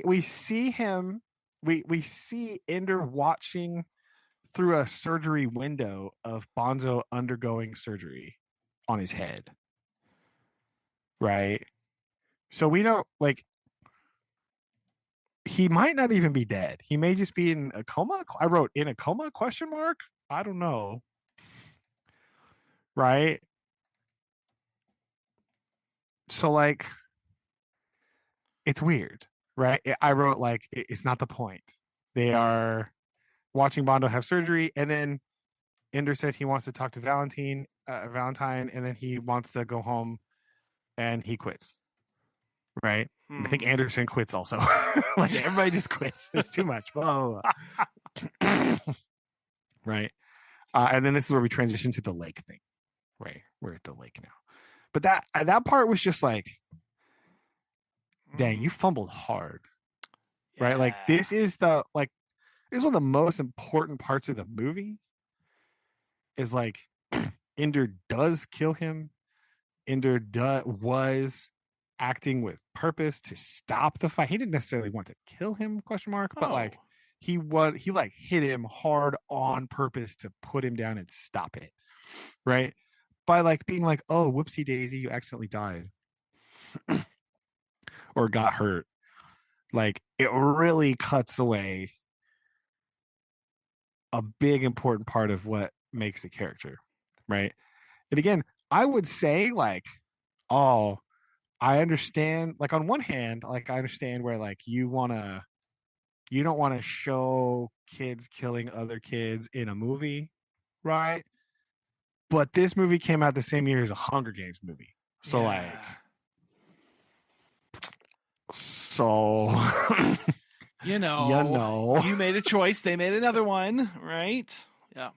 we see him, we see Ender watching through a surgery window of Bonzo undergoing surgery on his head. Right? So we don't like he might not even be dead. He may just be in a coma. I wrote in a coma question mark. I don't know. Right? So like it's weird, right? I wrote like it's not the point. They are watching Bondo have surgery, and then Ender says he wants to talk to Valentine, and then he wants to go home, and he quits. Right? I think Anderson quits also. Like everybody just quits. It's too much. Blah, blah, blah. Right? And then this is where we transition to the lake thing. Right? We're at the lake now. But that part was just like, dang, you fumbled hard. Yeah. Right? Like this is one of the most important parts of the movie. Is like Ender does kill him. Ender was acting with purpose to stop the fight. He didn't necessarily want to kill him, question mark, but like Oh. he like hit him hard on purpose to put him down and stop it. Right? By like being like, oh, whoopsie daisy, you accidentally died or got hurt. Like it really cuts away a big important part of what makes the character, right? And again, I would say like, oh, I understand. Like on one hand, like I understand where like you don't want to show kids killing other kids in a movie, right? But this movie came out the same year as a Hunger Games movie, so like, Yeah. so You you know, know, you made a choice. They made another one, right? Yeah.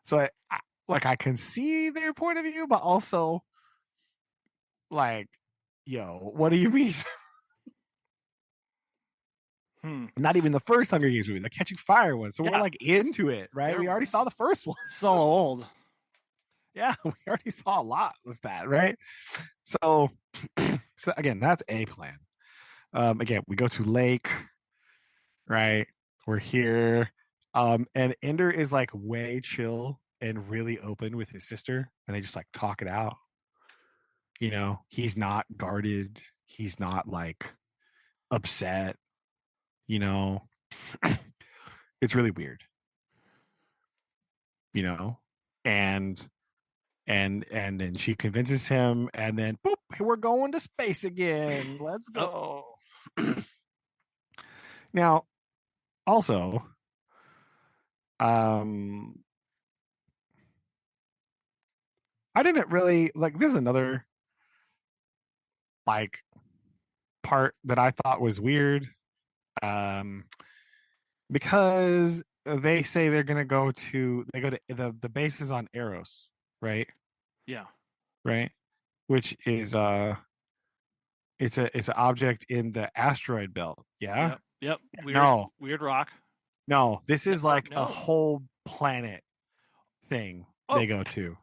so like I can see their point of view, but also like, yo, what do you mean? Hmm. Not even the first Hunger Games movie, the Catching Fire one. So we're Yeah. like into it, right? They're We already saw the first one. so old. Yeah, we already saw a lot with that, right? So, so again, that's a plan. Again, we go to Lake, right? We're here. And Ender is like way chill and really open with his sister, and they just like talk it out. You know, he's not guarded, he's not like upset, you know. It's really weird, you know. And and then she convinces him, and then boop, we're going to space again. Let's Oh, go. Now, also, um, I didn't really like this is another like part that I thought was weird. Um, because they say they're gonna go to they go to the base is on Eros, right? yeah. Right? Which is it's an object in the asteroid belt. Yeah. Yep. Yep. Weird. No, Weird rock. no, this No, is or like a no. whole planet thing they Oh. go to.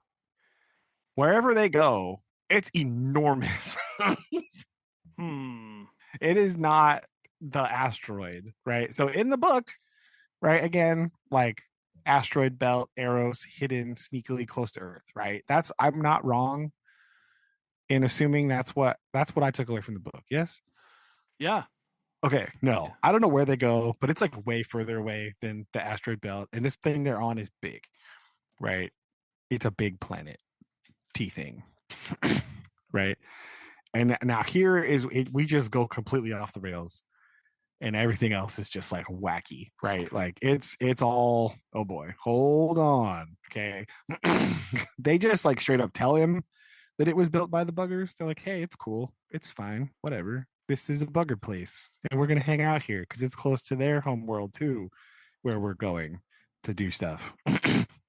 Wherever they go, it's enormous. Hmm. It is not the asteroid, right? So in the book, right, again, like asteroid belt, arrows hidden sneakily close to Earth, right? That's I'm not wrong in assuming that's what I took away from the book. Yes. Yeah. Okay, Yeah. no, I don't know where they go, but it's like way further away than the asteroid belt, and this thing they're on is big, right? It's a big planet T thing, right? And now here is we just go completely off the rails, and everything else is just like wacky, right? Like it's all oh boy, hold on, okay. They just like straight up tell him that it was built by the buggers. They're like, hey, it's cool, it's fine, whatever. This is a bugger place, and we're gonna hang out here because it's close to their home world too, where we're going to do stuff.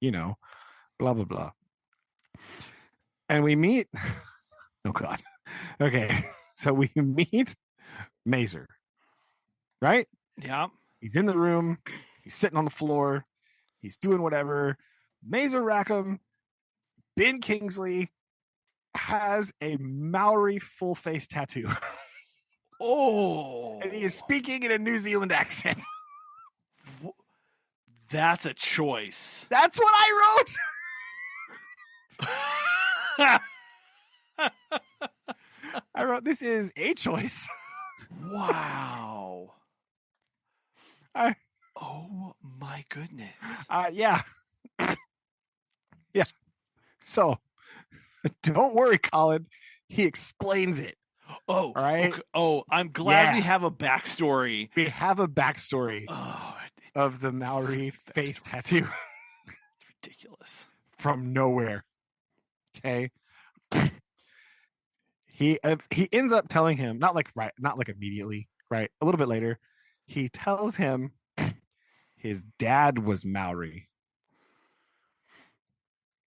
You know, blah blah blah. And we meet. Oh God. Okay, so we meet Mazer, right? Yeah. He's in the room. He's sitting on the floor. He's doing whatever. Mazer Rackham, Ben Kingsley has a Maori full face tattoo. Oh. And he is speaking in a New Zealand accent. That's a choice. That's what I wrote. I wrote, this is a choice. Wow. I, Oh my goodness. yeah. Yeah. So don't worry, Colin. He explains it. Oh, All right. okay. Oh, I'm glad we Yeah. have a backstory. We have a backstory Oh, of the Maori face tattoo it's ridiculous. from nowhere. Okay. He ends up telling him not like immediately, right? A little bit later, he tells him his dad was Maori.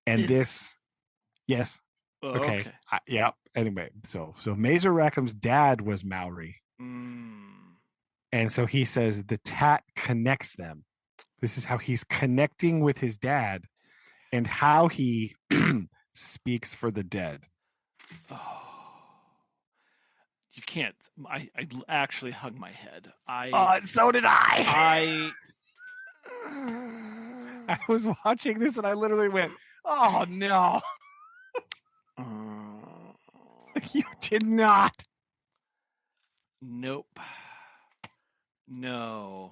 And It's this yes. Okay. okay. Yeah. Anyway, so Mazer Rackham's dad was Maori. Mm. And so he says the tat connects them. This is how he's connecting with his dad and how he speaks for the dead. Oh, you can't. I actually hung my head. So did I. I. I was watching this and I literally went, "Oh no, you did not." Nope. No.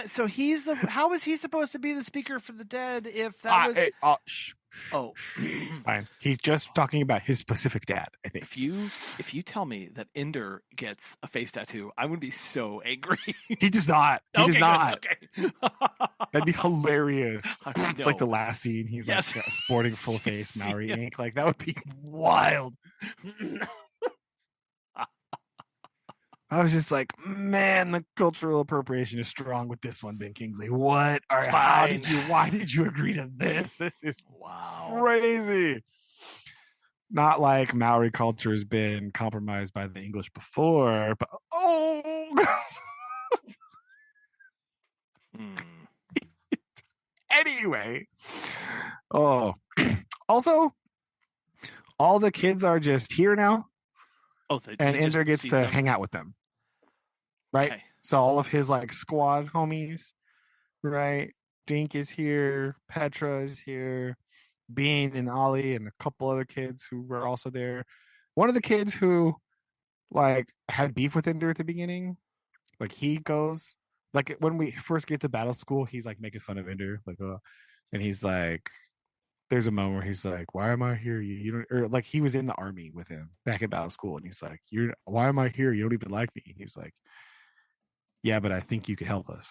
So he's the. How was he supposed to be the speaker for the dead if that was? Shh. Oh, It's fine. He's just talking about his specific dad, I think. if you tell me that Ender gets a face tattoo, I'm gonna be so angry. He does not. He does Okay, not. good. Okay. That'd be hilarious. No. Like the last scene, he's Yes. like sporting full face See Maori it. ink. Like that would be wild. I was just like, man, the cultural appropriation is strong with this one, Ben Kingsley. What? Or how did you? Why did you agree to this? This is crazy. Not like Maori culture has been compromised by the English before, but anyway. Oh, also, all the kids are just here now. Oh, and Ender gets to hang out with them. Right? Okay. So all of his like squad homies, right? Dink is here, Petra is here, Bean and Ollie and a couple other kids who were also there. One of the kids who like had beef with Ender at the beginning, like he goes like when we first get to battle school, he's like making fun of Ender, like and he's like there's a moment where he's like, "Why am I here? You don't," or like he was in the army with him back at battle school, and he's like, Why am I here? You don't even like me." And he's like, "Yeah, but I think you could help us."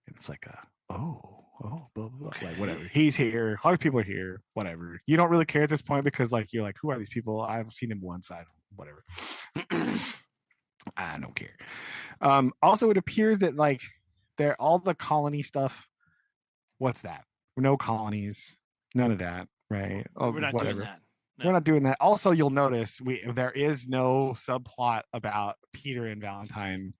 And it's like, oh, blah blah blah, Okay. like whatever. He's here. A lot of people are here. Whatever. You don't really care at this point because like you're like, who are these people? I've seen them once. Whatever. I don't care. Also, it appears that like they're all the colony stuff. What's that? No colonies. None of that, right? We're not whatever. doing that. No. We're not doing that. Also, you'll notice there is no subplot about Peter and Valentine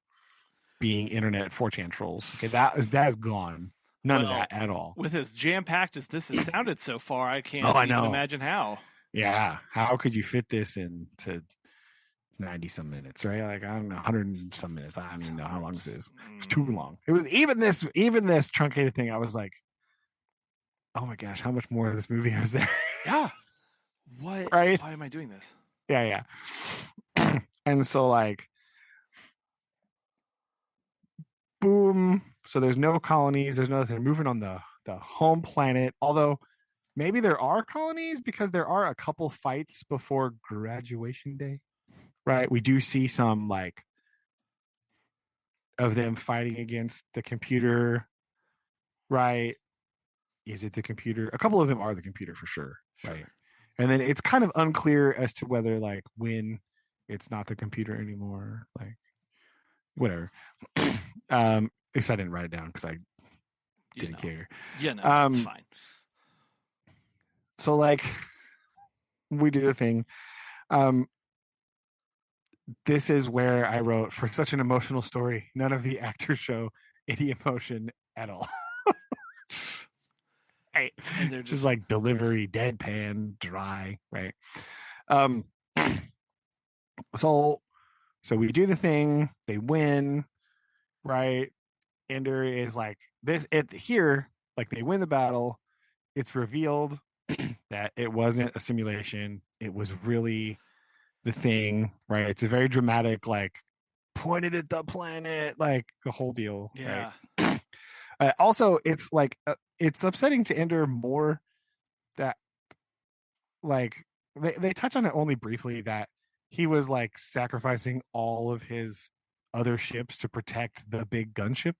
being internet 4chan trolls. Okay, that is gone. None of that at all. With as jam packed as this has sounded so far, I can't even imagine how. Yeah, how could you fit this into 90 some minutes, right? Like I don't know, 100 some minutes. I don't even know how long this is. It's too long. It was even this truncated thing. I was like, oh my gosh, how much more of this movie is there? Yeah. What? Right? Why am I doing this? Yeah. And so like boom. So there's no colonies, there's nothing. They're moving on the home planet. Although maybe there are colonies because there are a couple fights before graduation day. Right? We do see some like of them fighting against the computer. Right? Is it the computer? A couple of them are the computer for sure. Right. And then it's kind of unclear as to whether like when it's not the computer anymore. Like whatever. At least I didn't write it down because I didn't care. Yeah, no, it's fine. So like we do the thing. This is where I wrote, for such an emotional story, none of the actors show any emotion at all. Right. And they're just like delivery, deadpan, dry, right? So we do the thing, they win, right? Ender is like this here, like they win the battle. It's revealed that it wasn't a simulation. It was really the thing, right? It's a very dramatic, like pointed at the planet, like the whole deal. Yeah. Right? Also, it's like it's upsetting to Ender more that like they touch on it only briefly that he was like sacrificing all of his other ships to protect the big gunship.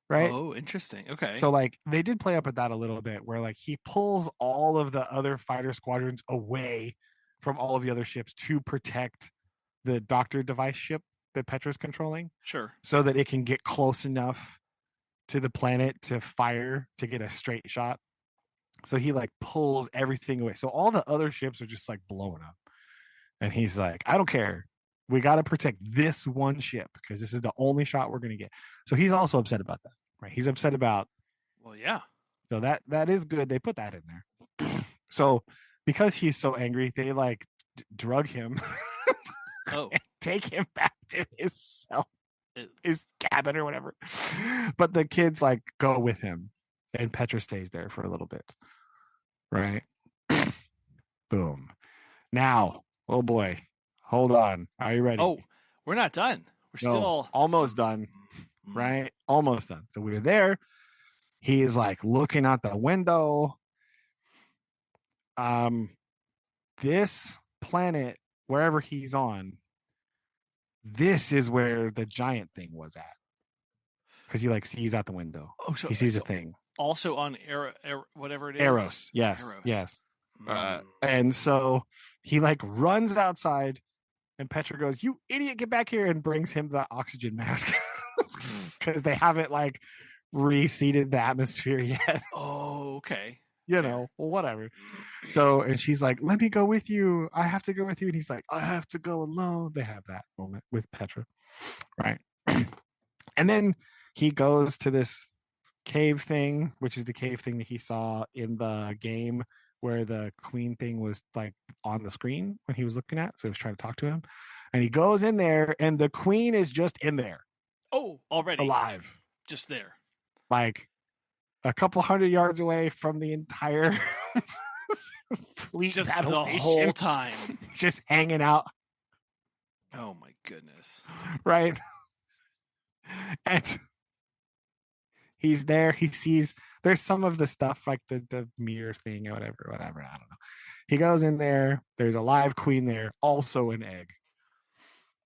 Right. Oh, interesting. Okay. So like they did play up at that a little bit where like he pulls all of the other fighter squadrons away from all of the other ships to protect the doctor device ship that Petra's controlling. Sure. So that it can get close enough to the planet to fire to get a straight shot. So he like pulls everything away. So all the other ships are just like blowing up. And he's like, I don't care. We got to protect this one ship because this is the only shot we're going to get. So he's also upset about that, right? He's upset about. Well, yeah. So that is good. They put that in there. So because he's so angry, they like drug him, Oh, take him back to his cell, it, his cabin or whatever. But the kids like go with him, and Petra stays there for a little bit. Right. Boom. Now, oh boy, hold on. Are you ready? oh, we're not done. We're No, still almost done. Right? Almost done. So we're there. He is like looking out the window. Um, this planet, wherever he's on, this is where the giant thing was at. Because he like sees out the window. Oh, so He sees a thing. also on whatever it is. Eros. Yes. Eros. Yes. And so he like runs outside, and Petra goes, "You idiot, get back here," and brings him the oxygen mask because they haven't like reseeded the atmosphere yet. Oh, okay. You know, well, whatever. So, and she's like, "Let me go with you. I have to go with you." And he's like, "I have to go alone." They have that moment with Petra, right? And then he goes to this cave thing, which is the cave thing that he saw in the game where the queen thing was like on the screen when he was looking at. So he was trying to talk to him. And he goes in there, and the queen is just in there. Oh, already alive. Just there. Like a couple hundred yards away from the entire fleet just battle the station. Whole time. Just hanging out. Oh my goodness. Right. And he's there. He sees there's some of the stuff like the mirror thing or whatever. I don't know. He goes in there. There's a live queen there, also an egg.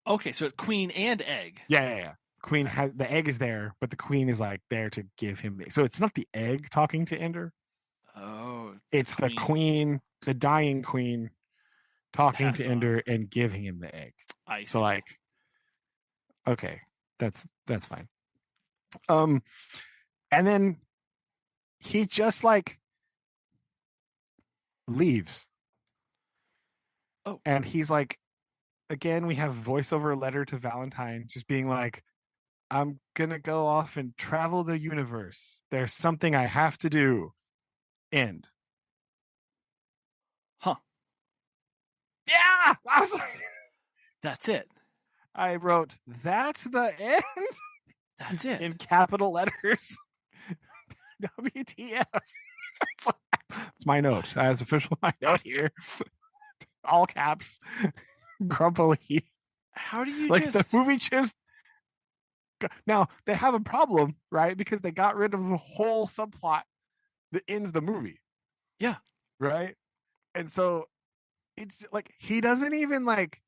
Okay, so queen and egg. Yeah. Queen has the egg is there, but the queen is like there to give him the. So it's not the egg talking to Ender. Oh, it's the queen, the dying queen, talking to Ender and giving him the egg. I see. So like, okay, that's fine. And then he just like leaves. Oh, and he's like, again, we have voiceover letter to Valentine, just being like, "I'm gonna go off and travel the universe. There's something I have to do." End. Huh. Yeah. I was like, that's it. I wrote, "That's the end." That's it. In capital letters. WTF. It's my note. That's official my note here. All caps. Grumpily. How do you like the movie just now they have a problem, right? Because they got rid of the whole subplot that ends the movie. Yeah. Right. And so it's like he doesn't even like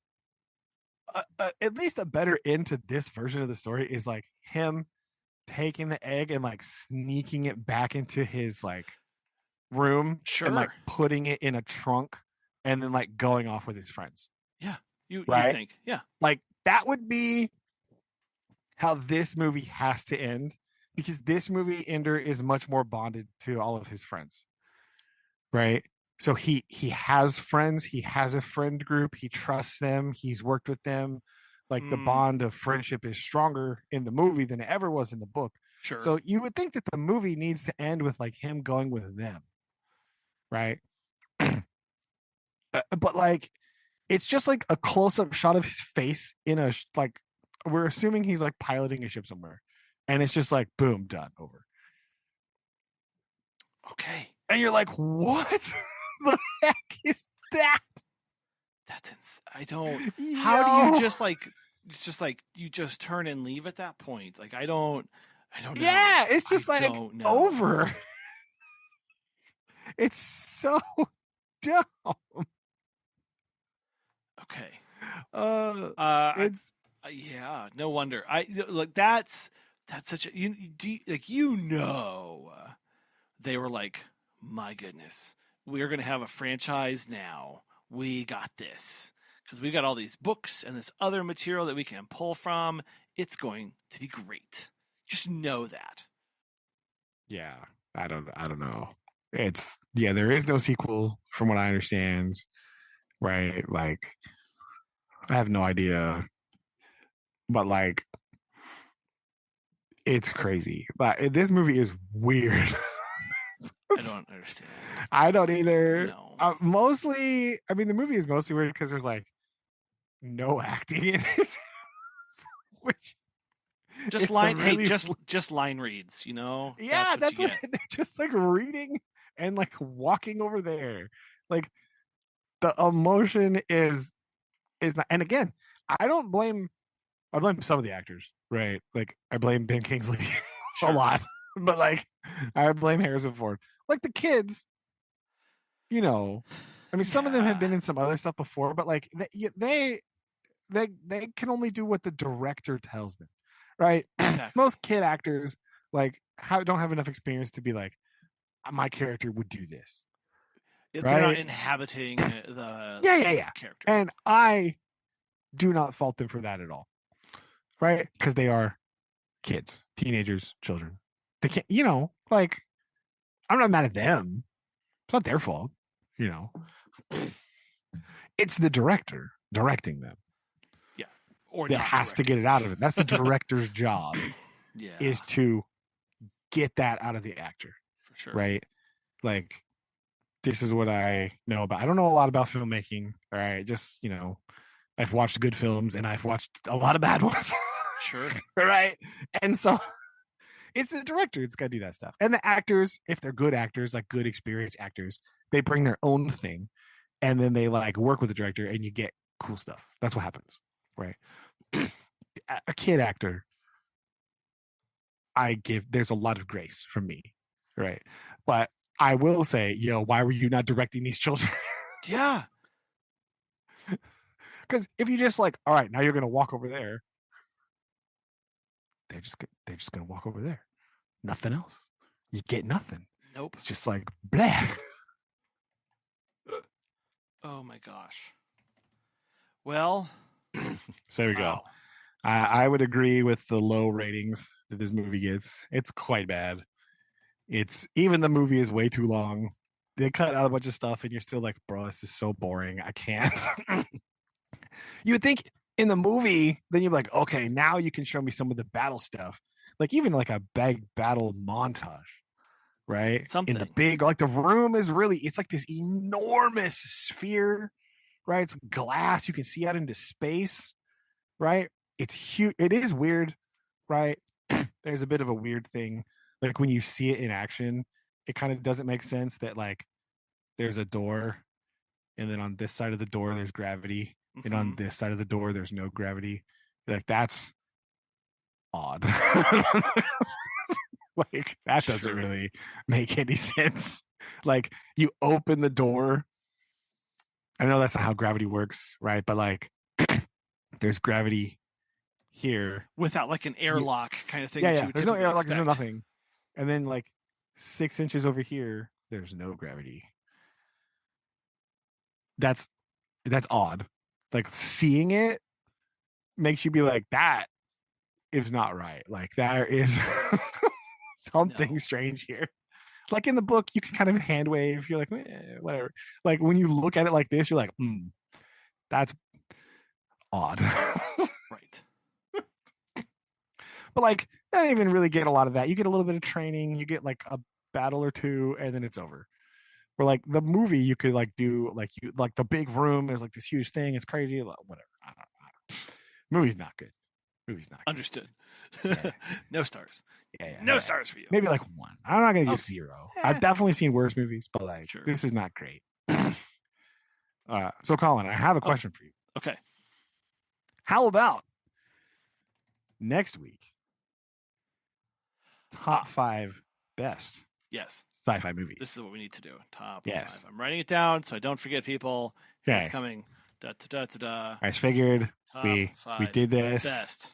at least a better end to this version of the story is like him taking the egg and like sneaking it back into his like room and like putting it in a trunk and then like going off with his friends. Yeah. You think. Yeah. Like that would be how this movie has to end, because this movie Ender is much more bonded to all of his friends. Right? So he has friends, he has a friend group, he trusts them, he's worked with them. Like the bond of friendship is stronger in the movie than it ever was in the book. Sure. So you would think that the movie needs to end with like him going with them. Right? But like it's just like a close-up shot of his face in a like we're assuming he's like piloting a ship somewhere, and it's just like boom, done, over. Okay. And you're like, what the heck is that? That's I don't. How do you just like you just turn and leave at that point? Like I don't know. Yeah, it's just like over. It's so dumb. Okay. It's yeah. No wonder. I look. That's such a they were like, my goodness, we're gonna have a franchise now. We got this because we got all these books and this other material that we can pull from. It's going to be great. Just know that. Yeah, I don't know. It's there is no sequel from what I understand. Right? Like I have no idea. But like it's crazy. But this movie is weird. I don't understand. I don't either. No. Mostly, I mean, the movie is mostly weird because there's like no acting in it, which Just it's a line. Hey, really just line reads. You know, yeah, that's what you that's what get. they're just like reading and like walking over there. Like the emotion is not, and again, I don't blame I blame some of the actors, right? Like I blame Ben Kingsley a Sure. lot, but like I blame Harrison Ford. Like the kids, you know, I mean, some of them have Yeah. been in some other stuff before, but like they can only do what the director tells them, right? Exactly. Most kid actors like don't have enough experience to be like my character would do this, They're not right? inhabiting the Yeah. character. And I do not fault them for that at all, right? Because they are kids, teenagers, children. They can't, like I'm not mad at them. It's not their fault, you know. It's the director directing them Yeah. Or that not has to directing. get it out of it. That's the director's job Yeah. is to get that out of the actor, For sure. right? Like this is what I know about. I don't know a lot about filmmaking. All right, just I've watched good films and I've watched a lot of bad ones. Sure. Right, and so it's the director. It's got to do that stuff. And the actors, if they're good actors, like good experienced actors, they bring their own thing, and then they like work with the director, and you get cool stuff. That's what happens, right? A kid actor, there's a lot of grace from me, right? But I will say, why were you not directing these children? Yeah. Because if you just like, all right, now you're gonna walk over there, they're just gonna walk over there. Nothing else. You get nothing. Nope. It's just like blah. Oh my gosh. Well. So there we go. I would agree with the low ratings that this movie gets. It's quite bad. It's even the movie is way too long. They cut out a bunch of stuff, and you're still like, bro, this is so boring. I can't. You would think in the movie, then you're like, okay, now you can show me some of the battle stuff, like even like a big battle montage, right? In the Something. big, like the room is really, it's like this enormous sphere, right? It's glass. You can see out into space, right? It's huge. It is weird, right? There's a bit of a weird thing. Like when you see it in action, it kind of doesn't make sense that like there's a door, and then on this side of the door there's gravity, and on this side of the door there's no gravity. Like that's odd. Like that doesn't really make any sense. Like you open the door. I know that's not how gravity works, right? But like there's gravity here Without like an airlock kind of thing. Yeah. There's no airlock. There's no expect. nothing. And then like 6 inches over here, there's no gravity. That's odd. Like seeing it makes you be like, that is not right. Like there is something strange here. Like in the book, you can kind of hand wave. You're like, whatever. Like when you look at it like this, you're like, that's odd. Right. But like, I don't even really get a lot of that. You get a little bit of training, you get like a battle or two, and then it's over. Where like the movie, you could like do like the big room. There's like this huge thing. It's crazy. Whatever. I don't. Movie's not good. Movie's not good. Understood. Yeah. No stars. Yeah. No stars for you. Maybe like 1. I'm not gonna give 0. I've definitely seen worse movies, but like this is not great. So Colin, I have a question for you. Okay. How about next week? Top 5 best sci-fi movies. This is what we need to do. Top 5. Yes. I'm writing it down so I don't forget people. Okay. It's coming. I figured we did this. Best.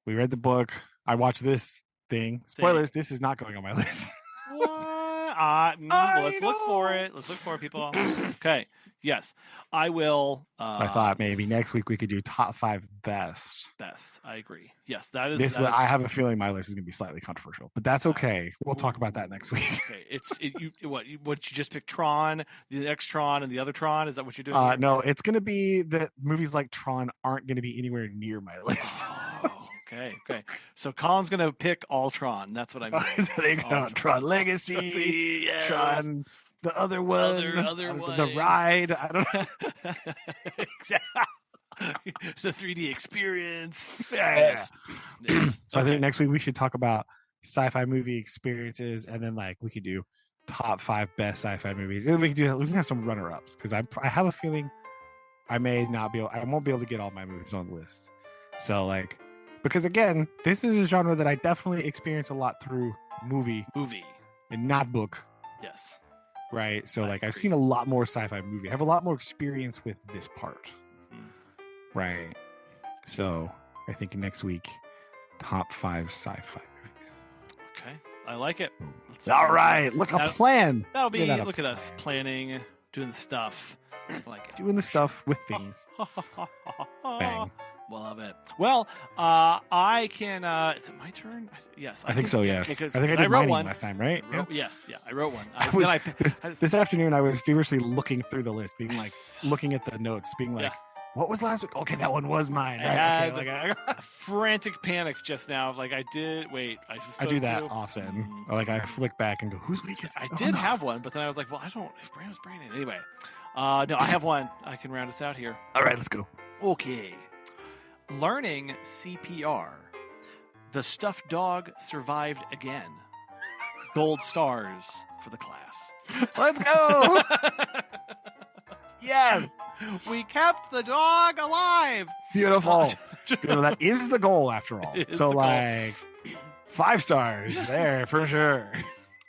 We read the book. I watched this thing. Spoilers, this is not going on my list. What? Well, let's look for it. Let's look for it, people. Okay. Yes. I will. I thought maybe next week we could do top 5 best. Best. I agree. Yes, that is. This. I have a feeling my list is going to be slightly controversial, but that's okay. We'll talk about that next week. Okay. What you just picked Tron, the next Tron, and the other Tron? Is that what you're doing? No, it's going to be that movies like Tron aren't going to be anywhere near my list. Oh, okay. So Colin's going to pick all Tron. That's what I'm saying. Tron Legacy, yes. Tron the other one, Other one. the ride. I don't know. Exactly. The 3D experience. Yeah. Yes. So I Okay. think next week we should talk about sci-fi movie experiences, and then like we could do top 5 best sci-fi movies. And we can have some runner-ups because I have a feeling I won't be able to get all my movies on the list. So like, because again, this is a genre that I definitely experience a lot through movie and not book. Yes. Right. So I like, I've agree. seen a lot more sci-fi movie. I have a lot more experience with this part. Right. So I think next week, top 5 sci-fi movies. Okay. I like it. All right. Look, a plan. That'll be, Yeah, look at us planning, doing the stuff. I like it. Doing the stuff with things. Bang. Love it. Well, I can. Is it my turn? Yes, I think so. Yes, okay, I think I did wrote mining one last time, right? Yes, I wrote one. This afternoon, I was feverishly looking through the list, being like, looking at the notes, being like, what was last week? Okay, that one was mine. Right? I had okay, a frantic panic just now. Like I did. Wait, I do that often. Like I flick back and go, whose week is it? I did have one, but then I was like, well, I don't. If Brandon's Brandon anyway. No, I have one. I can round us out here. All right, let's go. Okay. Learning CPR. The stuffed dog survived again. Gold stars for the class. Let's go. Yes. We kept the dog alive. Beautiful. That is the goal after all. So like 5 stars there for sure.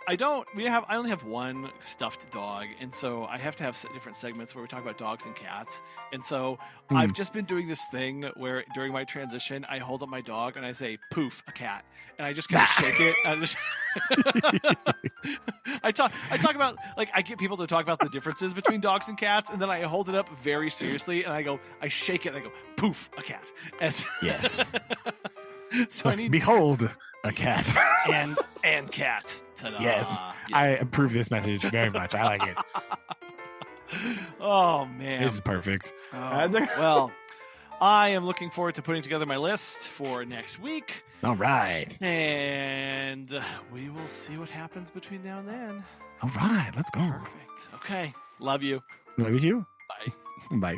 I only have one stuffed dog, and so I have to have different segments where we talk about dogs and cats. And so I've just been doing this thing where during my transition, I hold up my dog and I say, "Poof, a cat," and I just kind of shake it. I talk about, like, I get people to talk about the differences between dogs and cats, and then I hold it up very seriously and I shake it and I go, "Poof, a cat." And yes. So I need behold a cat and cat. Ta-da. Yes, I approve this message very much. I like it. Oh man, this is perfect. Well, I am looking forward to putting together my list for next week. All right, and we will see what happens between now and then. All right, let's go. Perfect. Okay, love you. Love you too. Bye. Bye.